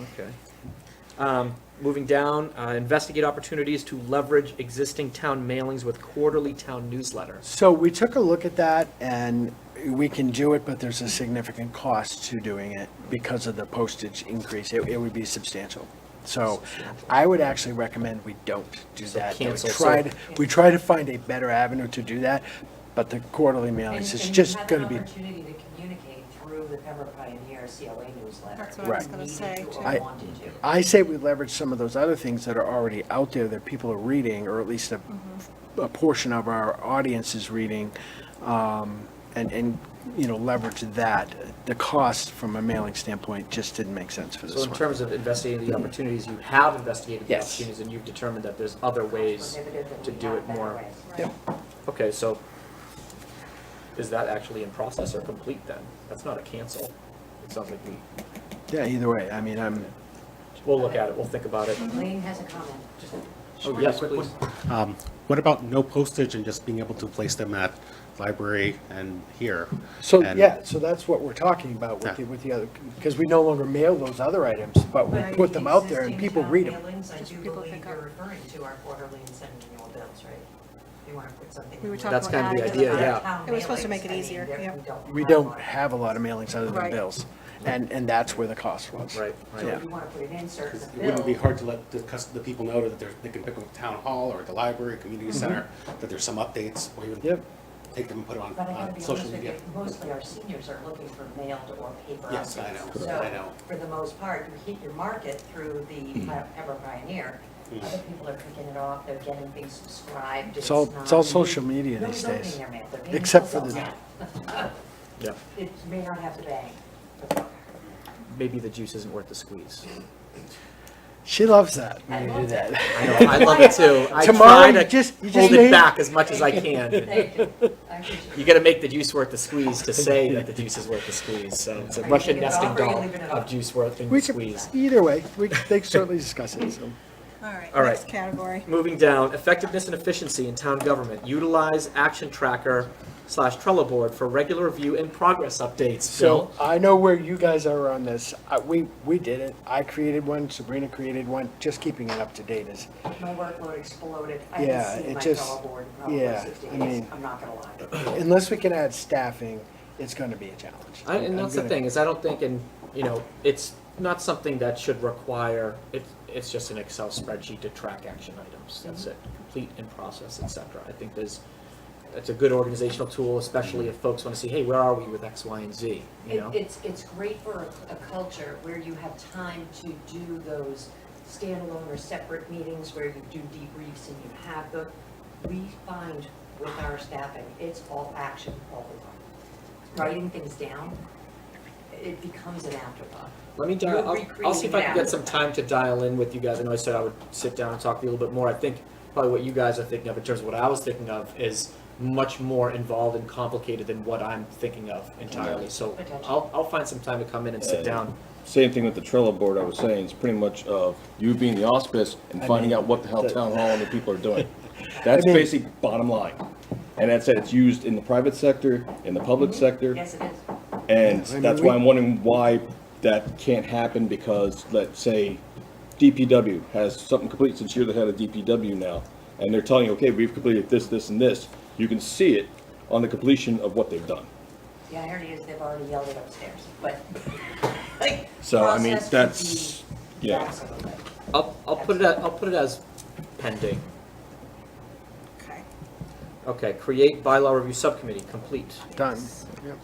okay. Moving down, investigate opportunities to leverage existing town mailings with quarterly town newsletter. So we took a look at that, and we can do it, but there's a significant cost to doing it because of the postage increase. It would be substantial. So I would actually recommend we don't do So that. cancel, We try to find a better avenue to do that, but the quarterly mailings is just going to be. And you have an opportunity to communicate through the Pembroke Pioneer CLA newsletter. That's what I was Right. gonna say, Needed to too. or wanted to. I say we leverage some of those other things that are already out there that people are reading, or at least a portion of our audience is reading, and you know, leverage that. The cost from a mailing standpoint just didn't make sense for So this in one. terms of investigating the opportunities, you have investigated the Yes. opportunities and you've determined that there's other ways Prohibited that to we do have it better more. ways. Yep. Okay, so is that actually in process or complete then? That's not a cancel. It sounds like Yeah, either way, I mean, we'll look at it, we'll think about it. Lane has a comment. Oh, yes, please. What about no postage and just being able to place them at library and here? so, And- yeah, so that's what we're talking about Yeah. with the other, because we no longer mail those other items, but we put them out there and people read them. I do people believe pick you're up. referring to our quarterly and semi-annual bills, right? You want to put something. We were in talking That's about kind of the adding idea, to yeah. that. town It was supposed to mailings. make it I mean, easier, there- yeah. We have a don't lot. have a lot of mailings other than Right. bills, and that's where the cost was. Right, So right. if you want to put an insert in the It bill. wouldn't be hard to let the people know that they can pick up at town hall or at the library, community center, that there's some updates, or even Yep. take them and put it But I gotta on be social honest with media. you, mostly our seniors are looking for mailed or paper Yes, I updates. know, So, I know. for the most part, you hit your market through the Pembroke Pioneer. Other people are picking it off, they're getting things subscribed. It's all not- social media Nobody's these days. opening their mail. They're paying Except for themselves the- out. Yeah. It may not have to bang. Maybe the juice isn't worth the squeeze. She loves that when you do that. I know, I love it too. I Tomorrow, try you to just hold it made- back as much as I can. Thank you. I appreciate it. You gotta make the juice worth the squeeze to say that the juice is worth the squeeze, so it's a Are you Russian leaving it nesting off or are you doll leaving it of off? juice worth the We could, squeeze. either way, they can certainly discuss it, so. All right, All right. next category. Moving down, effectiveness and efficiency in town government. Utilize action tracker / Trello board for regular review and progress updates. So Bill? I know where you guys are on this. We did it. I created one, Sabrina created one, just keeping it up to date is, My workload exploded. I Yeah, haven't seen it my just- Trello board in probably yeah, 60 I days. mean- I'm not gonna lie. unless we can add staffing, it's gonna be a challenge. And I'm that's the gonna- thing, is I don't think, it's not something that should require, it's just an Excel spreadsheet to track action items. That's it, complete in process, et cetera. I think it's a good organizational tool, especially if folks want to see, hey, where are we with X, Y, and Z, you know? It's great for a culture where you have time to do those standalone or separate meetings where you do debriefs and you have the, we find with our staffing, it's all action all the time. Writing things down, it becomes an afterthought. Let me I'll see if I can get some time to dial in with you guys. I know I said I would sit down and talk to you a little bit more. I think probably what you guys are thinking of in terms of what I was thinking of is much more involved and complicated than what I'm thinking of entirely. So I'll find some time to come in and sit down. Same thing with the Trello board I was saying, it's pretty much of you being the auspice and finding out what the hell town hall and the people are doing. That's basically bottom line. And that's it, it's used in the private sector, in the public sector. Yes, it is. And I mean, that's why I'm wondering why that can't happen, because let's say DPW has something complete, since you're the head of DPW now, and they're telling you, okay, we've completed this, this, and this, you can see it on the completion of what they've done. Yeah, I heard it is, they've already yelled it upstairs, but like. So, I mean, process that's, could be yeah. lax a little bit. I'll put it as pending. Okay. Okay, create bylaw review subcommittee, complete. Done. Yep,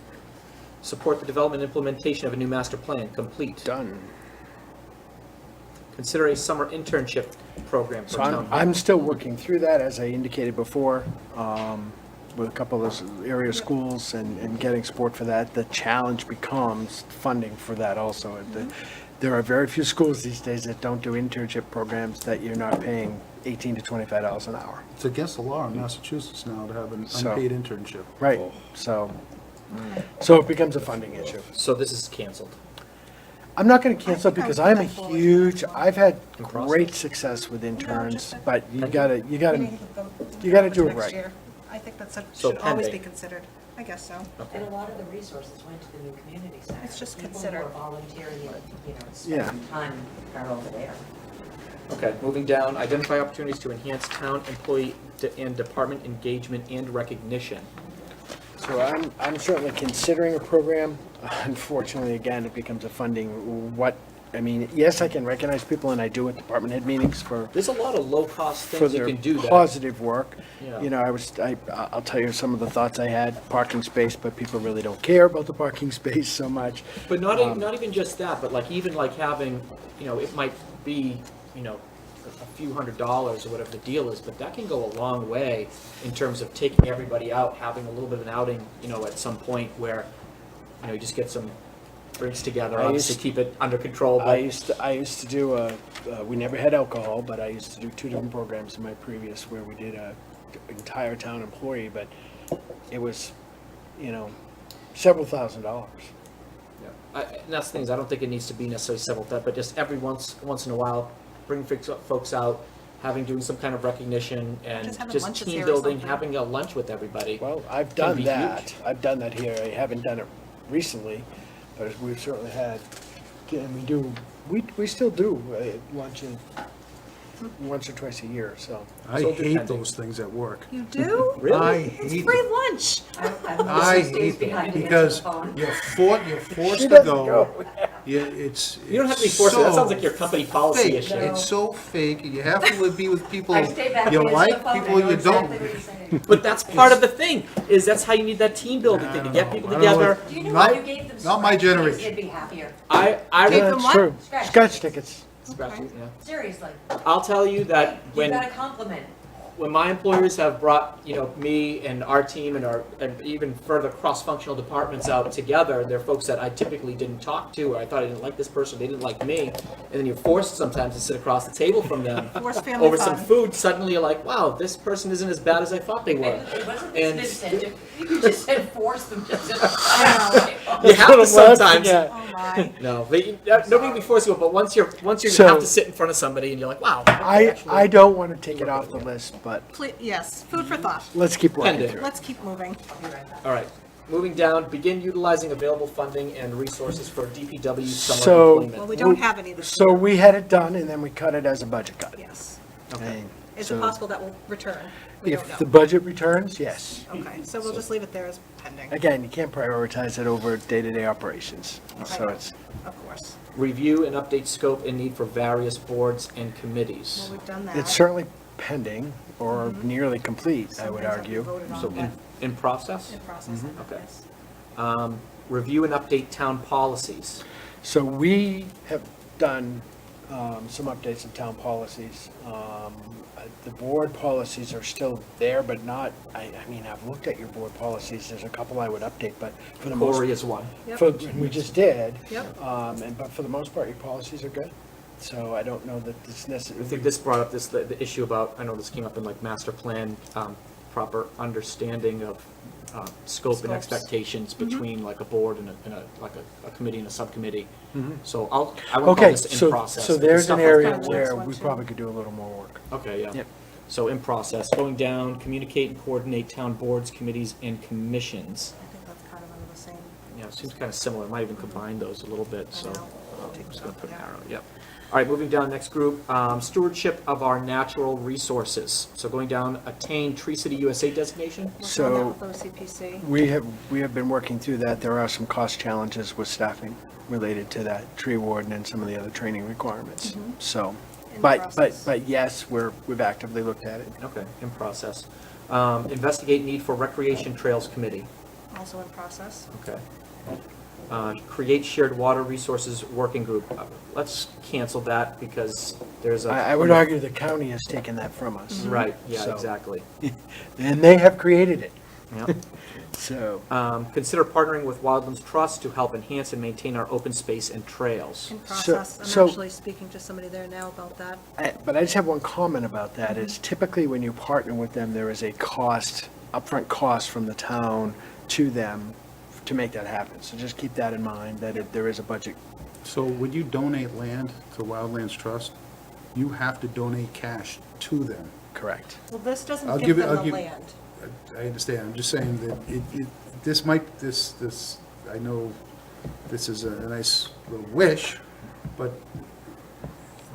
Support the development and implementation of a new master plan, complete. done. Consider a summer internship program for So town. I'm still working through that, as I indicated before, with a couple of those area schools and getting support for that. The challenge becomes funding for that also. There are very few schools these days that don't do internship programs that you're not paying $18 to $25 an hour. It's against the law in Massachusetts now to have an So- unpaid internship. Right, so it becomes a funding issue. So this is canceled. I'm not gonna cancel it because I'm a huge, I've had In process. great success with interns, but you Thank gotta We need to go you gotta do it next right. year. I think that's, So should always be pending. considered. I guess so. And a lot of the resources went to the new community center. It's just People who considered. are volunteering and, Yeah. spending time are over there. Okay, moving down, identify opportunities to enhance town employee and department engagement and recognition. So I'm certainly considering a program. Unfortunately, again, it becomes a funding, yes, I can recognize people, and I do at department head meetings for There's a lot of low-cost for things you their can do that. positive work. Yeah. You know, I'll tell you some of the thoughts I had, parking space, but people really don't care about the parking space so much. But not even just that, but even having, it might be, a few $100s or whatever the deal is, but that can go a long way in terms of taking everybody out, having a little bit of an outing, at some point where, you just get some drinks together, obviously keep it under control, I but used to do we never had alcohol, but I used to do 2 different programs in my previous where we did a entire town employee, but it was, several $1,000s. and that's the things, I don't think it needs to be necessarily several, but just every once in a while, bring folks out, doing some kind of recognition and Just having just lunches team here or building, something. having a lunch with everybody. Well, I've Can done be that. huge. I've done that here. I haven't done it recently, but we've certainly had, and we still do lunch once or twice a year, so. I So hate depending. those things at work. You do? Really? I It's hate free them. lunch. I hate them because you're forced She to doesn't go. It's You don't have to be forced, that so sounds like your company policy fake. issue. It's so fake. You have to be with people I stay back you against the like, phone, people I know you don't. exactly what you're saying. But that's part of the thing, is that's how you need that team building thing, to get people I don't know. together. Do you know Not- what you gave them? not my scratch tickets, generation. They'd be happier. I Gave them That's what? true. Scratch Scratch tickets. Scratch it, yeah. Seriously. I'll tell you that You when, got a compliment. when my employers have brought, me and our team and even further cross-functional departments out together, they're folks that I typically didn't talk to, or I thought I didn't like this person, they didn't like me, and then you're forced sometimes to sit across the table from them Forced family over some fun. food. Suddenly you're like, wow, this person isn't as bad as I thought they were. It wasn't And- this incentive, you just said force them to. You have to sometimes. Oh my. No, nobody before you, but once you So- have to sit in front of somebody and you're like, wow. I don't want to take it off the list, but Yes, food for thought. let's keep working Pending. through it. Let's keep moving. All right, moving down, begin utilizing available funding and resources for DPW summer So- Well, employment. we don't have any this So year. we had it done and then we cut it as a budget cut. Yes. And Is so it possible that will return? We don't If the know. budget returns, yes. Okay, so we'll just leave it there as pending. Again, you can't prioritize it over day-to-day operations. So Right. it's, Of course. Review and update scope and need for various boards and committees. Well, we've done that. it's certainly pending or nearly complete, I Some would things that we argue. voted on, So but in process? in process, Okay. yes. Review and update town policies. So we have done some updates of town policies. The board policies are still there, but not, I mean, I've looked at your board policies, there's a couple I would update, but for the most. Corey is one. Yep. We just did. Yep. But for the most part, your policies are good. So I don't know that it's I necessary. think this brought up the issue about, I know this came up in like master plan, proper understanding of scope and Scopes. expectations between like a board and a committee and a subcommittee. Mhm. So I would call Okay, this in so, process. so there's Stuff an like area that. where one we too. probably could do a little more work. Okay, yeah. Yep. So in process, going down, communicate and coordinate town boards, committees, and commissions. I think that's kind of under the same. Yeah, it seems kind of similar. Might even combine those a little bit, I so know. I'm Take just it gonna off, put an yeah. arrow, yep. All right, moving down, next group, stewardship of our natural resources. So going down, attain Tree City USA designation. Working on So- that with OCPC. We have been working through that. There are some cost challenges with staffing related to that tree warden and some of the other training requirements. So, In but process. yes, we've actively looked at it. Okay, in process. Investigate need for recreation trails committee. Also in process. Okay. Create shared water resources working group. Let's cancel that because there's a. I would argue the county has taken that from us. Right, yeah, So- exactly. And they have created it. Yeah. So, Consider partnering with Wildlands Trust to help enhance and maintain our open space and trails. In process. so- I'm actually speaking to somebody there now about that. but I just have one comment about that, is typically when you partner with them, there is a cost, upfront cost from the town to them to make that happen. So just keep that in mind, that there is a budget. So when you donate land to Wildlands Trust, you have to donate cash to them. Correct. Well, this I'll doesn't give give it- them I'll the give- land. I understand, I'm just saying that this, I know this is a nice little wish, but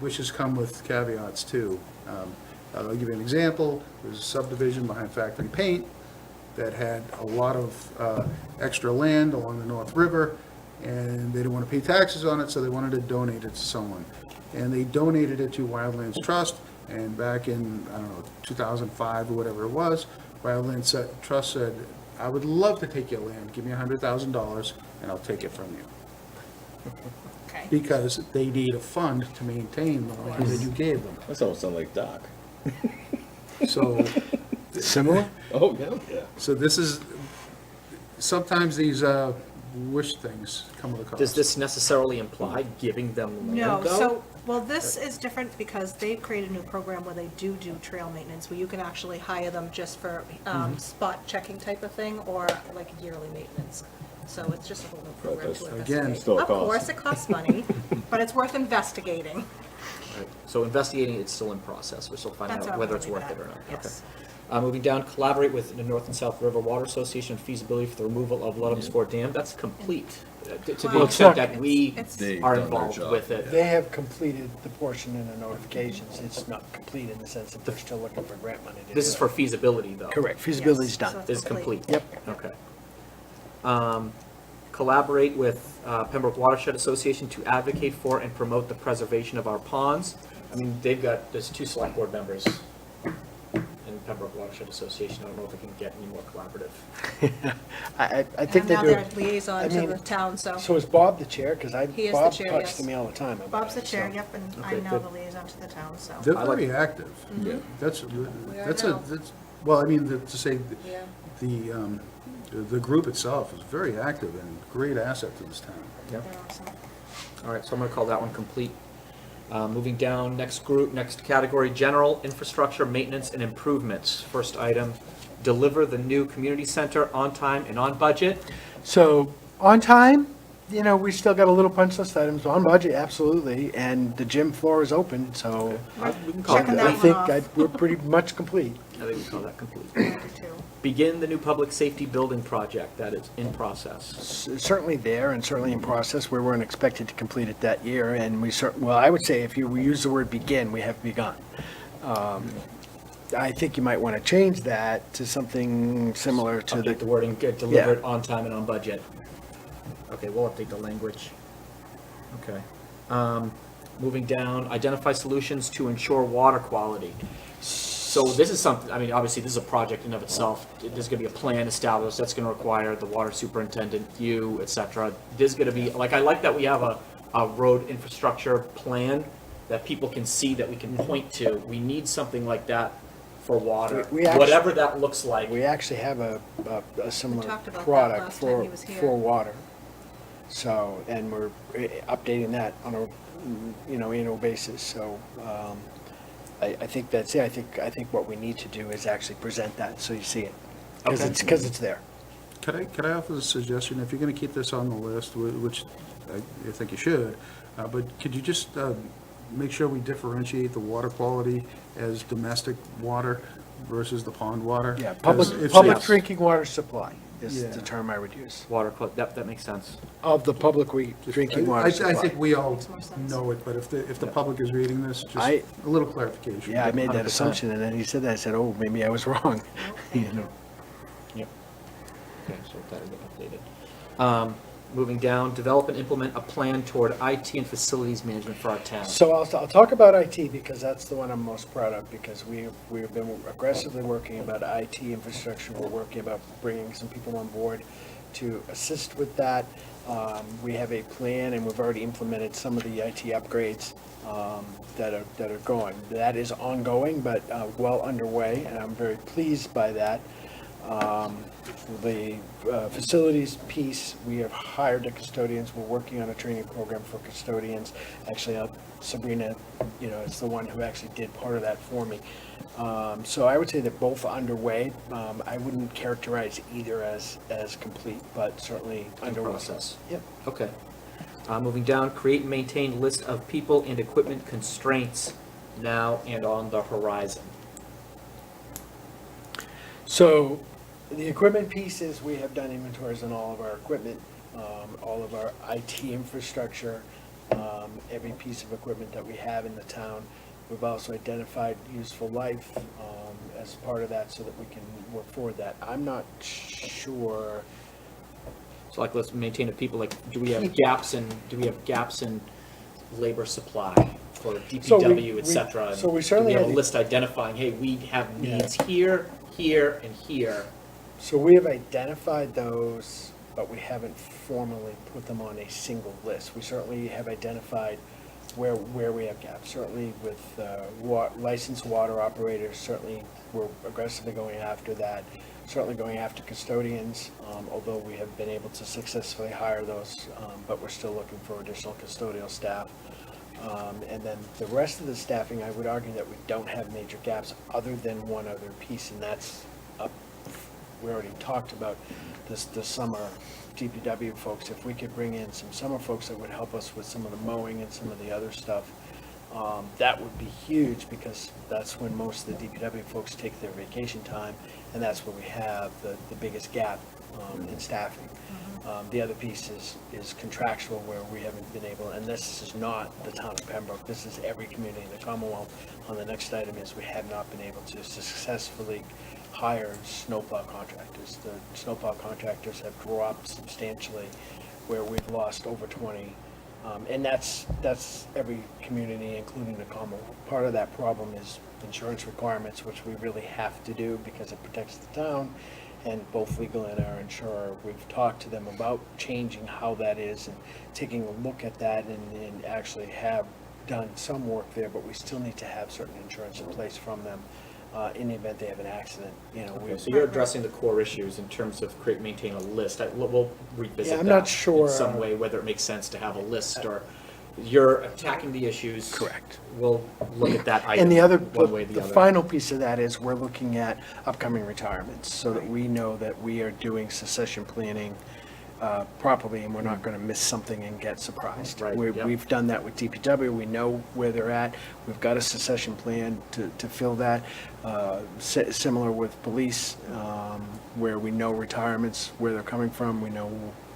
wishes come with caveats too. I'll give you an example. There's a subdivision behind Factory Paint that had a lot of extra land along the North River, and they didn't want to pay taxes on it, so they wanted to donate it to someone. And they donated it to Wildlands Trust, and back in, I don't know, 2005 or whatever it was, Wildlands Trust said, I would love to take your land, give me $100,000, and I'll take it from you. Okay. Because they need a fund to maintain the land that you gave them. That almost sounds like Doc. So, Similar? Oh, yeah. so this is, sometimes these wish things come with a cost. Does this necessarily imply giving them land No, though? so, well, this is different because they've created a new program where they do trail maintenance, where you can actually hire them just for spot checking type of thing, or like yearly maintenance. So it's just a whole new program to that's- investigate. again, still a Of cost. course, it costs money, but it's worth investigating. Right. So investigating, it's still in process. We're still finding That's out what whether I'm it's gonna worth leave it it or not. at, yes. Okay. Moving down, collaborate with the North and South River Water Association on feasibility for the removal of Ludlam's Ford Dam. That's complete, to the Well, extent it's not- that we It's- are done their involved job, with it. They have completed the portion in the notifications. It's not complete in the sense that they're still looking for grant money to do This is it. for feasibility though. Correct, feasibility's Yes, done. so Is complete. Yep. Okay. Collaborate with Pembroke Watershed Association to advocate for and promote the preservation of our ponds. I mean, there's 2 select board members, and Pembroke Watershed Association. I don't know if it can get any more collaborative. I And think they now do. they're liaison I to mean, the town, so. So is Bob the chair? Because He is the Bob chair, talks yes. to me all the time about Bob's the it, chair, so. yep, and Okay, I'm now good. the liaison to the town, so. They're I like- very active. Yeah. That's, are that's now. well, I mean, to say, Yeah. the group itself is very active and great asset to this town. Yep. They're awesome. All right, so I'm going to call that one complete. Moving down, next group, next category, general infrastructure maintenance and improvements. First item, deliver the new community center on time and on budget. So, on time, you know, we still got a little punch list items, on budget, absolutely, and the gym floor is open, so We can call it Checking that I complete. one think off. we're pretty much complete. I think we call that complete. I do too. Begin the new public safety building project that is in process. Certainly there and certainly in process. We weren't expected to complete it that year, and well, I would say if we use the word begin, we have begun. I think you might want to change that to something similar to Update the wording, get delivered on time and on budget. Okay, we'll update the language. Okay. Moving down, identify solutions to ensure water quality. So this is something, I mean, obviously, this is a project in of itself. There's gonna be a plan established, that's gonna require the water superintendent, you, et cetera. There's gonna be, like, I like that we have a road infrastructure plan that people can see, that we can point to. We need something like that for water, We actually- whatever that looks like. We actually have a similar talked about that product last time for, he was here. for water. So, and we're updating that on a, annual basis, so, I think that's it. I think what we need to do is actually present that so you see it. Because Okay. it's there. Could I offer a suggestion? If you're going to keep this on the list, which I think you should, but could you just make sure we differentiate the water quality as domestic water versus the pond water? Yeah, 'Cause public it's- drinking water supply is Yeah. the term I would use. Water, that makes sense. Of the public drinking water I supply. think we all Makes more sense. know it, but if the public is reading this, just I- a little clarification. Yeah, I made that 100%. assumption, and then he said that, I said, oh, maybe I was wrong. You know. Yep. Okay, so that'll get updated. Moving down, develop and implement a plan toward IT and facilities management for our town. So I'll talk about IT because that's the one I'm most proud of, because we've been aggressively working about IT infrastructure. We're working about bringing some people on board to assist with that. We have a plan, and we've already implemented some of the IT upgrades that are going. That is ongoing, but well underway, and I'm very pleased by that. The facilities piece, we have hired the custodians. We're working on a training program for custodians. Actually, Sabrina, is the one who actually did part of that for me. So I would say that both are underway. I wouldn't characterize either as complete, but certainly underway. Process. Yep. Okay. Moving down, create and maintain list of people and equipment constraints now and on the horizon. So the equipment piece is we have done inventories on all of our equipment, all of our IT infrastructure, every piece of equipment that we have in the town. We've also identified useful life as part of that so that we can work forward that. I'm not sure. So like, let's maintain a people, like, do we have gaps in labor supply for So DPW, et cetera? so we certainly Do we have a had- list identifying, hey, we have needs here, here, and here? So we have identified those, but we haven't formally put them on a single list. We certainly have identified where we have gaps. Certainly with licensed water operators, certainly we're aggressively going after that. Certainly going after custodians, although we have been able to successfully hire those, but we're still looking for additional custodial staff. And then the rest of the staffing, I would argue that we don't have major gaps other than one other piece, and that's up. We already talked about this summer DPW folks. If we could bring in some summer folks that would help us with some of the mowing and some of the other stuff, that would be huge, because that's when most of the DPW folks take their vacation time, and that's where we have the biggest gap in staffing. The other piece is contractual, where we haven't been able, and this is not the town of Pembroke, this is every community in the Commonwealth. On the next item is we have not been able to successfully hire snowplow contractors. The snowplow contractors have dropped substantially, where we've lost over 20. And that's every community, including the Commonwealth. Part of that problem is insurance requirements, which we really have to do because it protects the town. And both legal and our insurer, we've talked to them about changing how that is and taking a look at that and actually have done some work there, but we still need to have certain insurance in place from them in the event they have an accident. You know, Okay, so you're addressing the core issues in terms of maintain a list. We'll revisit Yeah, I'm that not sure, in some way, whether it makes sense to have a list or you're attacking the issues. Correct. We'll look at that item And the other, one way or the the other. final piece of that is we're looking at upcoming retirements so that we know that we are doing succession planning properly and we're not going to miss something and get surprised. Right, yep. We've done that with DPW. We know where they're at. We've got a succession plan to fill that. Similar with police, where we know retirements, where they're coming from. We know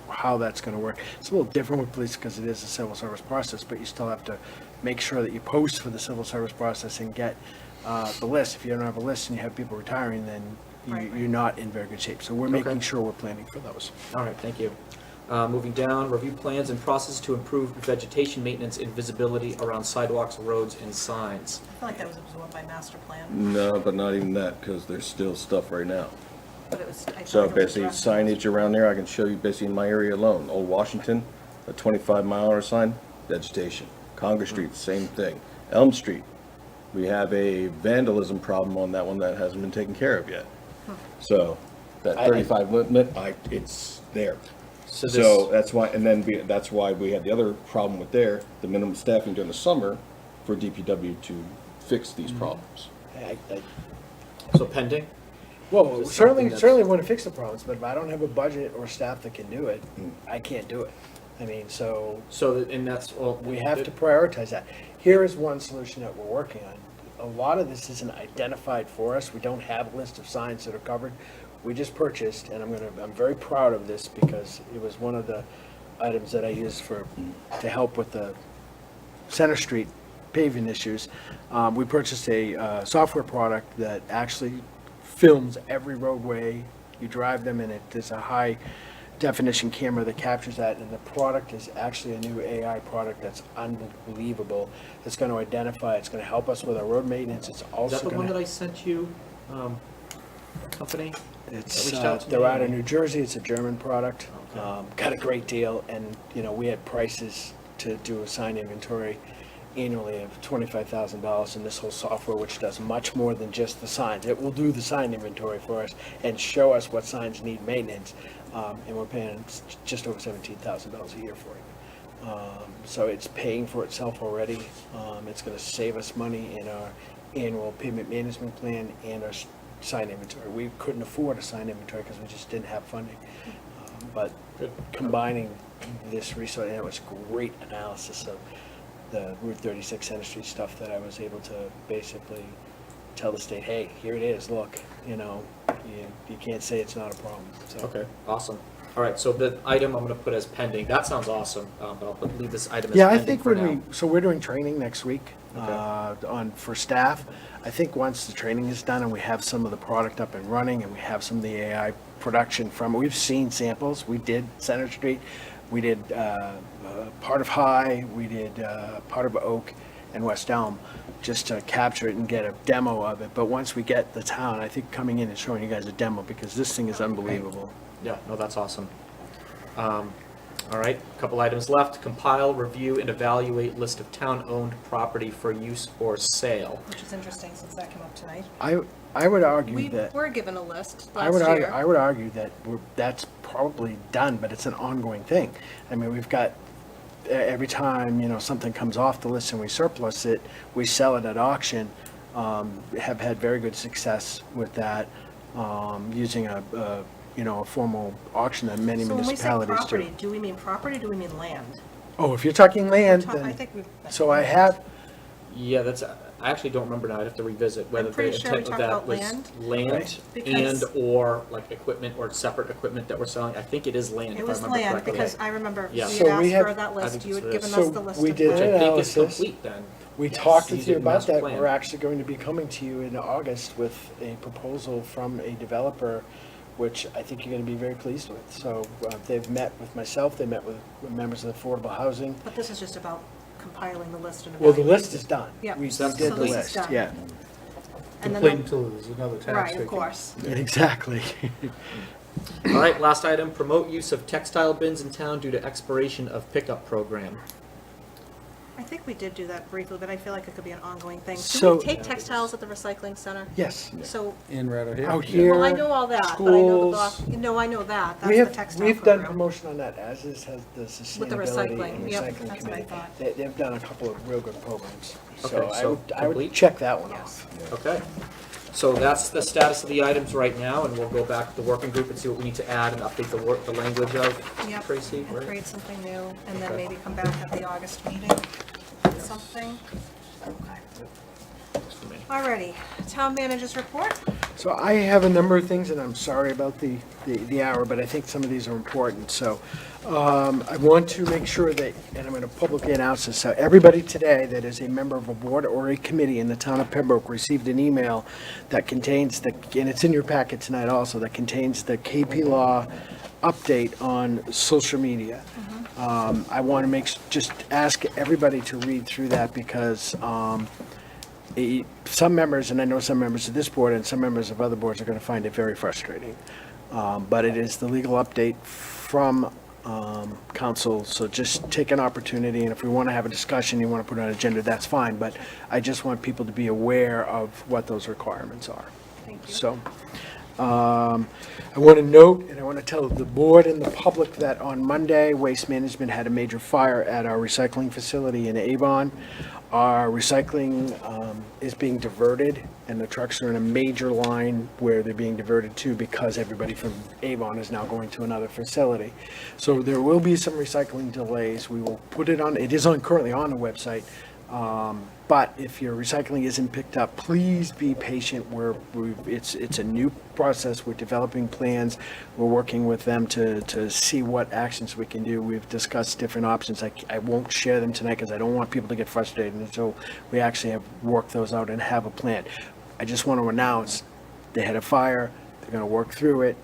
how that's going to work. It's a little different with police because it is a civil service process, but you still have to make sure that you post for the civil service process and get the list. If you don't have a list and you have people retiring, then you're not in very good shape. So we're making sure we're planning for those. All right, thank you. Moving down, review plans and process to improve vegetation maintenance and visibility around sidewalks, roads, and signs. I feel like that was absorbed by master plan, No, but not even that, because there's still stuff right now. but it was. I feel So like it was basically addressed. signage around there, I can show you basically in my area alone. Old Washington, a 25-mile-an-hour sign, vegetation. Congress Street, same thing. Elm Street, we have a vandalism problem on that one that hasn't been taken care of yet. So that 35 limit, it's there. So that's why, and then that's why we had the other problem with there, the minimum staffing during the summer for DPW to fix these problems. So pending? Well, Just certainly, something that's- certainly want to fix the problems, but if I don't have a budget or staff that can do it, I can't do it. I mean, so And that's, well. we have to prioritize that. Here is one solution that we're working on. A lot of this isn't identified for us. We don't have a list of signs that are covered. We just purchased, and I'm very proud of this because it was one of the items that I used to help with the Center Street paving issues. We purchased a software product that actually films every roadway. You drive them and there's a high definition camera that captures that, and the product is actually a new AI product that's unbelievable. It's going to identify, it's going to help us with our road maintenance. It's Is also that the one going that to, I sent you, company? it's, that reached out to they're me? out of New Jersey. It's a German product. Okay. Got a great deal, and, you know, we had prices to do a sign inventory annually of $25,000, and this whole software, which does much more than just the signs. It will do the sign inventory for us and show us what signs need maintenance, and we're paying just over $17,000 a year for it. So it's paying for itself already. It's going to save us money in our annual payment management plan and our sign inventory. We couldn't afford a sign inventory because we just didn't have funding. But combining this resource, and it was great analysis of the Route 36 Center Street stuff that I was able to basically tell the state, hey, here it is, look, you know, you can't say it's not a problem. So. Okay, awesome. All right, so the item I'm gonna put as pending, that sounds awesome, but I'll leave this item as Yeah, I pending think for when now. so we're doing training next week Okay. for staff. I think once the training is done and we have some of the product up and running and we have some of the AI production from it, we've seen samples. We did Center Street, we did part of High, we did part of Oak and West Elm, just to capture it and get a demo of it. But once we get the town, I think coming in and showing you guys a demo, because this thing is unbelievable. Yeah, no, that's awesome. All right, a couple items left. Compile, review, and evaluate list of town-owned property for use or sale. Which is interesting since that came up tonight. I would argue We that. were given a list I last would argue, year. I would argue that that's probably done, but it's an ongoing thing. I mean, we've got, every time, you know, something comes off the list and we surplus it, we sell it at auction. Have had very good success with that, using a formal auction that many So when we say municipalities do. property, do we mean property, or do we mean land? Oh, if you're talking land, I then, think we've. so I have, Yeah, that's, I actually don't remember now, I'd have to revisit whether the pretty sure we intent of talked that about was land, land because- and/or like equipment or separate equipment that we're selling. I think it is land, It if I was remember land, correctly. because I remember we Yeah. had So we asked have- for that I list, think you had so. given So us the list we of did Which I property. think is analysis. complete then. we Yes. talked You with you did about master that. plan. We're actually going to be coming to you in August with a proposal from a developer, which I think you're going to be very pleased with. So they've met with myself, they met with members of affordable housing. But this is just about compiling the list and Well, the evaluating. list is done. Yeah. We So did the this is list, done. yeah. And then Complete the- until there's another tax. Right, of taken. course. Exactly. All right, last item, promote use of textile bins in town due to expiration of pickup program. I think we did do that briefly, but I feel like it could be an ongoing thing. Do So- we take textiles at the recycling center? Yes. So, In right out here. Out here. well, I know all that, but I know the schools. block, no, I know that. We That's the have, textile we've done program. promotion on that, as is has the sustainability With the recycling, and yep, recycling that's what I committee. thought. They've done a couple of real good programs. Okay, So so I would complete? check that one off. Okay. So that's the status of the items right now, and we'll go back to the working group and see what we need to add and update the language of, Yep, Tracy, and right? create something new, and then Okay. maybe come back at the August meeting with something. Okay. Works for me. Alrighty, town managers report. So I have a number of things, and I'm sorry about the hour, but I think some of these are important. So I want to make sure that, and I'm going to publicly announce this, so everybody today that is a member of a board or a committee in the town of Pembroke received an email that contains and it's in your packet tonight also, that contains the KP Law update on social media. I want to just ask everybody to read through that because some members, and I know some members of this board and some members of other boards are going to find it very frustrating. But it is the legal update from council, so just take an opportunity, and if we want to have a discussion, you want to put it on an agenda, that's fine, but I just want people to be aware of what those requirements are. Thank you. So, I want to note, and I want to tell the board and the public that on Monday, Waste Management had a major fire at our recycling facility in Avon. Our recycling is being diverted, and the trucks are in a major line where they're being diverted to because everybody from Avon is now going to another facility. So there will be some recycling delays. We will put it on, it is currently on the website. But if your recycling isn't picked up, please be patient. It's a new process. We're developing plans. We're working with them to see what actions we can do. We've discussed different options. I won't share them tonight because I don't want people to get frustrated until we actually have worked those out and have a plan. I just want to announce they had a fire. They're going to work through it.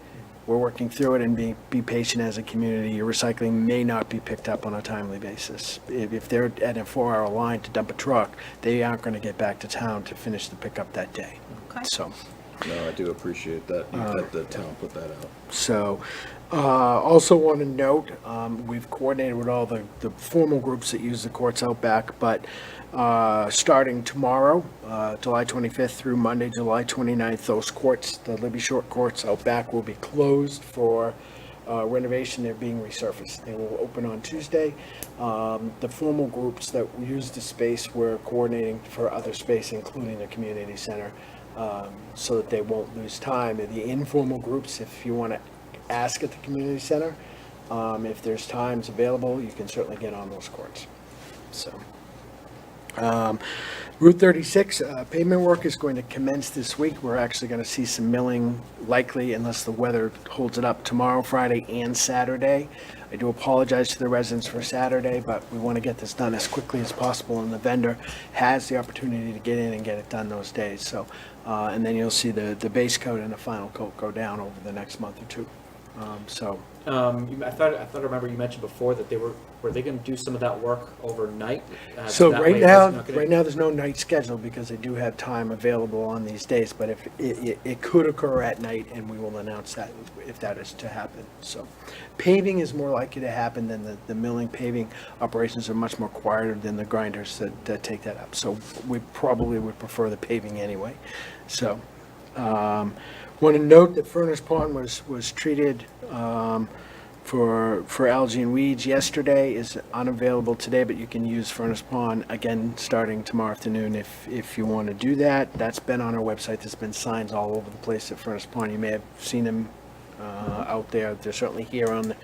We're working through it, and be patient as a community. Your recycling may not be picked up on a timely basis. If they're at a 4-hour line to dump a truck, they aren't going to get back to town to finish the pickup that day. Okay. So, No, I do appreciate that, that the town put that out. so also want to note, we've coordinated with all the formal groups that use the courts out back, but starting tomorrow, July 25th through Monday, July 29th, those courts, the Libby Short courts out back, will be closed for renovation. They're being resurfaced. They will open on Tuesday. The formal groups that use the space, we're coordinating for other space, including the community center, so that they won't lose time. And the informal groups, if you want to ask at the community center, if there's times available, you can certainly get on those courts. So. Route 36, pavement work is going to commence this week. We're actually going to see some milling, likely, unless the weather holds it up, tomorrow, Friday, and Saturday. I do apologize to the residents for Saturday, but we want to get this done as quickly as possible, and the vendor has the opportunity to get in and get it done those days. So, and then you'll see the base coat and the final coat go down over the next month or two. I thought I remember you mentioned before that were they going to do some of that work overnight? So that right way now, it's not gonna- right now, there's no night schedule because they do have time available on these days, but if it could occur at night, and we will announce that if that is to happen. So paving is more likely to happen than the milling. Paving operations are much more quieter than the grinders that take that up. So we probably would prefer the paving anyway. So, want to note that Furnace Pond was treated for algae and weeds yesterday, is unavailable today, but you can use Furnace Pond again starting tomorrow afternoon if you want to do that. That's been on our website. There's been signs all over the place at Furnace Pond. You may have seen them out there. They're certainly here on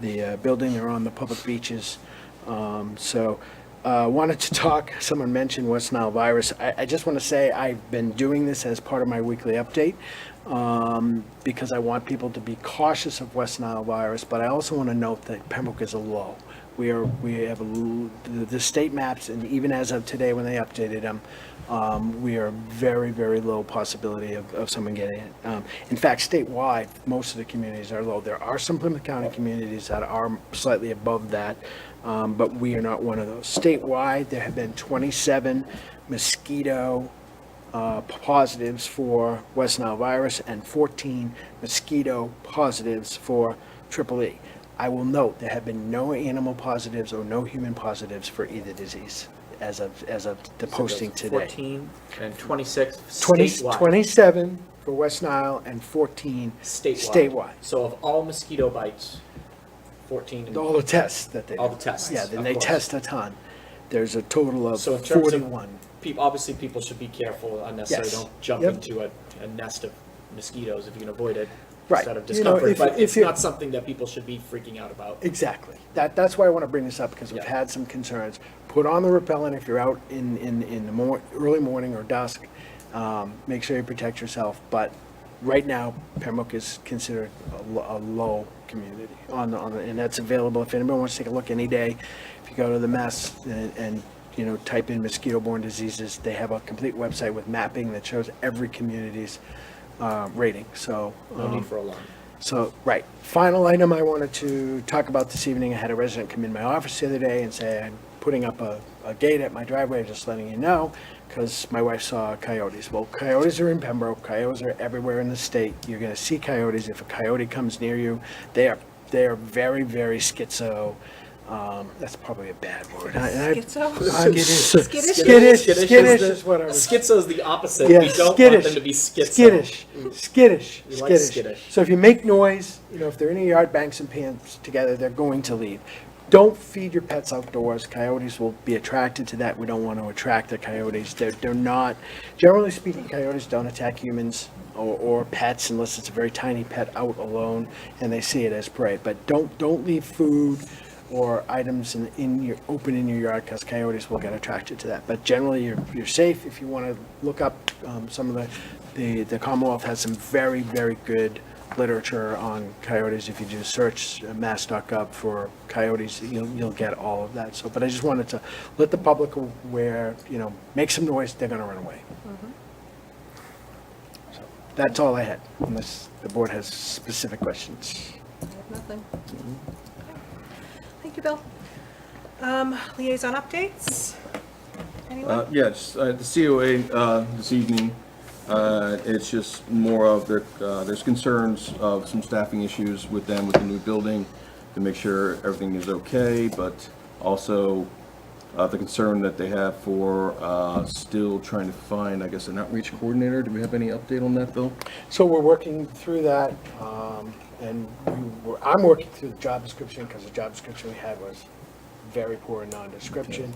the building. They're on the public beaches. Wanted to talk, someone mentioned West Nile virus. I just want to say I've been doing this as part of my weekly update because I want people to be cautious of West Nile virus, but I also want to note that Pembroke is a low. We have the state maps, and even as of today when they updated them, we are very, very low possibility of someone getting it. In fact, statewide, most of the communities are low. There are some Plymouth County communities that are slightly above that, but we are not one of those. Statewide, there have been 27 mosquito positives for West Nile virus and 14 mosquito positives for EEE. I will note there have been no animal positives or no human positives for either disease as of the posting today. 14 and 26 20 statewide. 27 for West Nile and 14 statewide. So of all mosquito bites, 14. All the tests that they do. All the tests, Yeah, then of they course. test a ton. There's a total of So in terms of 41. Obviously, people should be careful, unnecessarily. Yes. Don't jump Yep. into a nest of mosquitoes if you can avoid it. Right. Instead of You know, discomfort, if- but if it's you're- not something that people should be freaking out about. Exactly. That's why I want to bring this up, because we've Yeah. had some concerns. Put on the repellent if you're out in the early morning or dusk. Make sure you protect yourself. But right now, Pembroke is considered a low community and that's available. If anybody wants to take a look any day, if you go to the Mass and type in mosquito-borne diseases, they have a complete website with mapping that shows every community's rating. So No need for alarm. So, right. Final item I wanted to talk about this evening, I had a resident come in my office the other day and say, I'm putting up a gate at my driveway, just letting you know, because my wife saw coyotes. Well, coyotes are in Pembroke, coyotes are everywhere in the state. You're gonna see coyotes. If a coyote comes near you, they are very, very schizo. That's probably a bad word. Schizo? Skittish is what I was. Schizo is the opposite. Yeah, We don't skittish, want them to be schizo. skittish. We like skittish. So if you make noise, if they're in a yard, bang some pans together, they're going to leave. Don't feed your pets outdoors. Coyotes will be attracted to that. We don't want to attract the coyotes. They're not, generally speaking, coyotes don't attack humans or pets unless it's a very tiny pet out alone and they see it as prey. But don't leave food or items in your yard, because coyotes will get attracted to that. But generally, you're safe. If you want to look up some of the Commonwealth has some very, very good literature on coyotes. If you just search mass.gov for coyotes, you'll get all of that. So, but I just wanted to let the public aware, make some noise, they're going to run away. So that's all I had, unless the board has specific questions. I have nothing. Thank you, Bill. Liaison updates? Anyone? Yes, the COA this evening, it's just more of there's concerns of some staffing issues with them with the new building to make sure everything is okay, but also the concern that they have for still trying to find, I guess, an outreach coordinator. Do we have any update on that, Bill? So we're working through that, and I'm working through the job description, because the job description we had was very poor in non-description.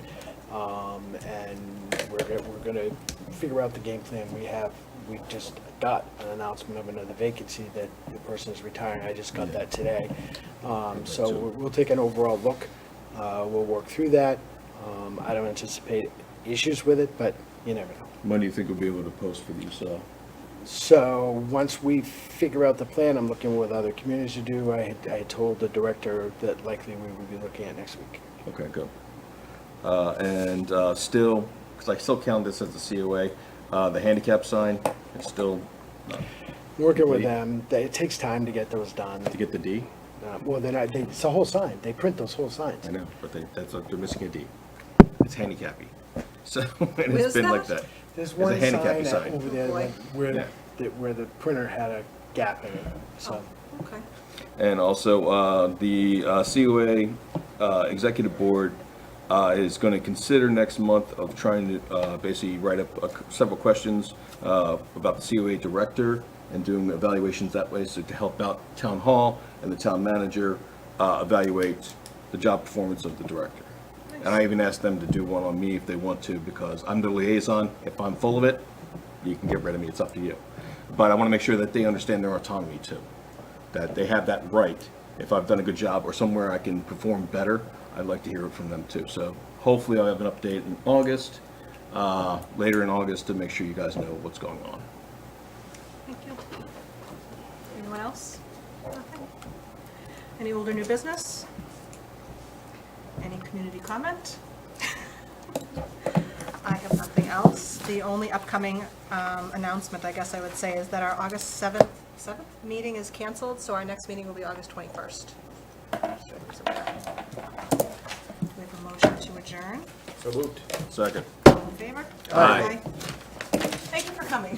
And we're going to figure out the game plan we have. We just got an announcement of another vacancy that the person is retiring. I just got that today. So we'll take an overall look. We'll work through that. I don't anticipate issues with it, but you never know. When do you think we'll be able to post for these? So once we figure out the plan, I'm looking what other communities to do. I told the director that likely we would be looking at next week. Okay, good. And still, because I still count this as a COA, the handicap sign is still Working with complete. them, it takes time to get those done. To get the D? Well, it's a whole sign. They print those whole signs. I know, but they're missing a D. It's handicappy. So, and Where's it's been like that? that. There's It's one a handicappy sign sign. over there Oh, boy. where the printer had a gap in it, so. Okay. And also, the COA Executive Board is going to consider next month of trying to basically write up several questions about the COA Director and doing evaluations that way, so to help out Town Hall and the Town Manager evaluate the job performance of the Director. And I even asked them to do one on me if they want to, because I'm the liaison. If I'm full of it, you can get rid of me. It's up to you. But I want to make sure that they understand their autonomy too, that they have that right. If I've done a good job or somewhere I can perform better, I'd like to hear it from them too. So hopefully I'll have an update in August, later in August, to make sure you guys know what's going on. Thank you. Anyone else? Nothing? Any older new business? Any community comment? I have nothing else. The only upcoming announcement, I guess I would say, is that our August 7th meeting is canceled, so our next meeting will be August 21st. Do we have a motion to adjourn? So moved. Second. All in favor? Aye. Thank you. coming.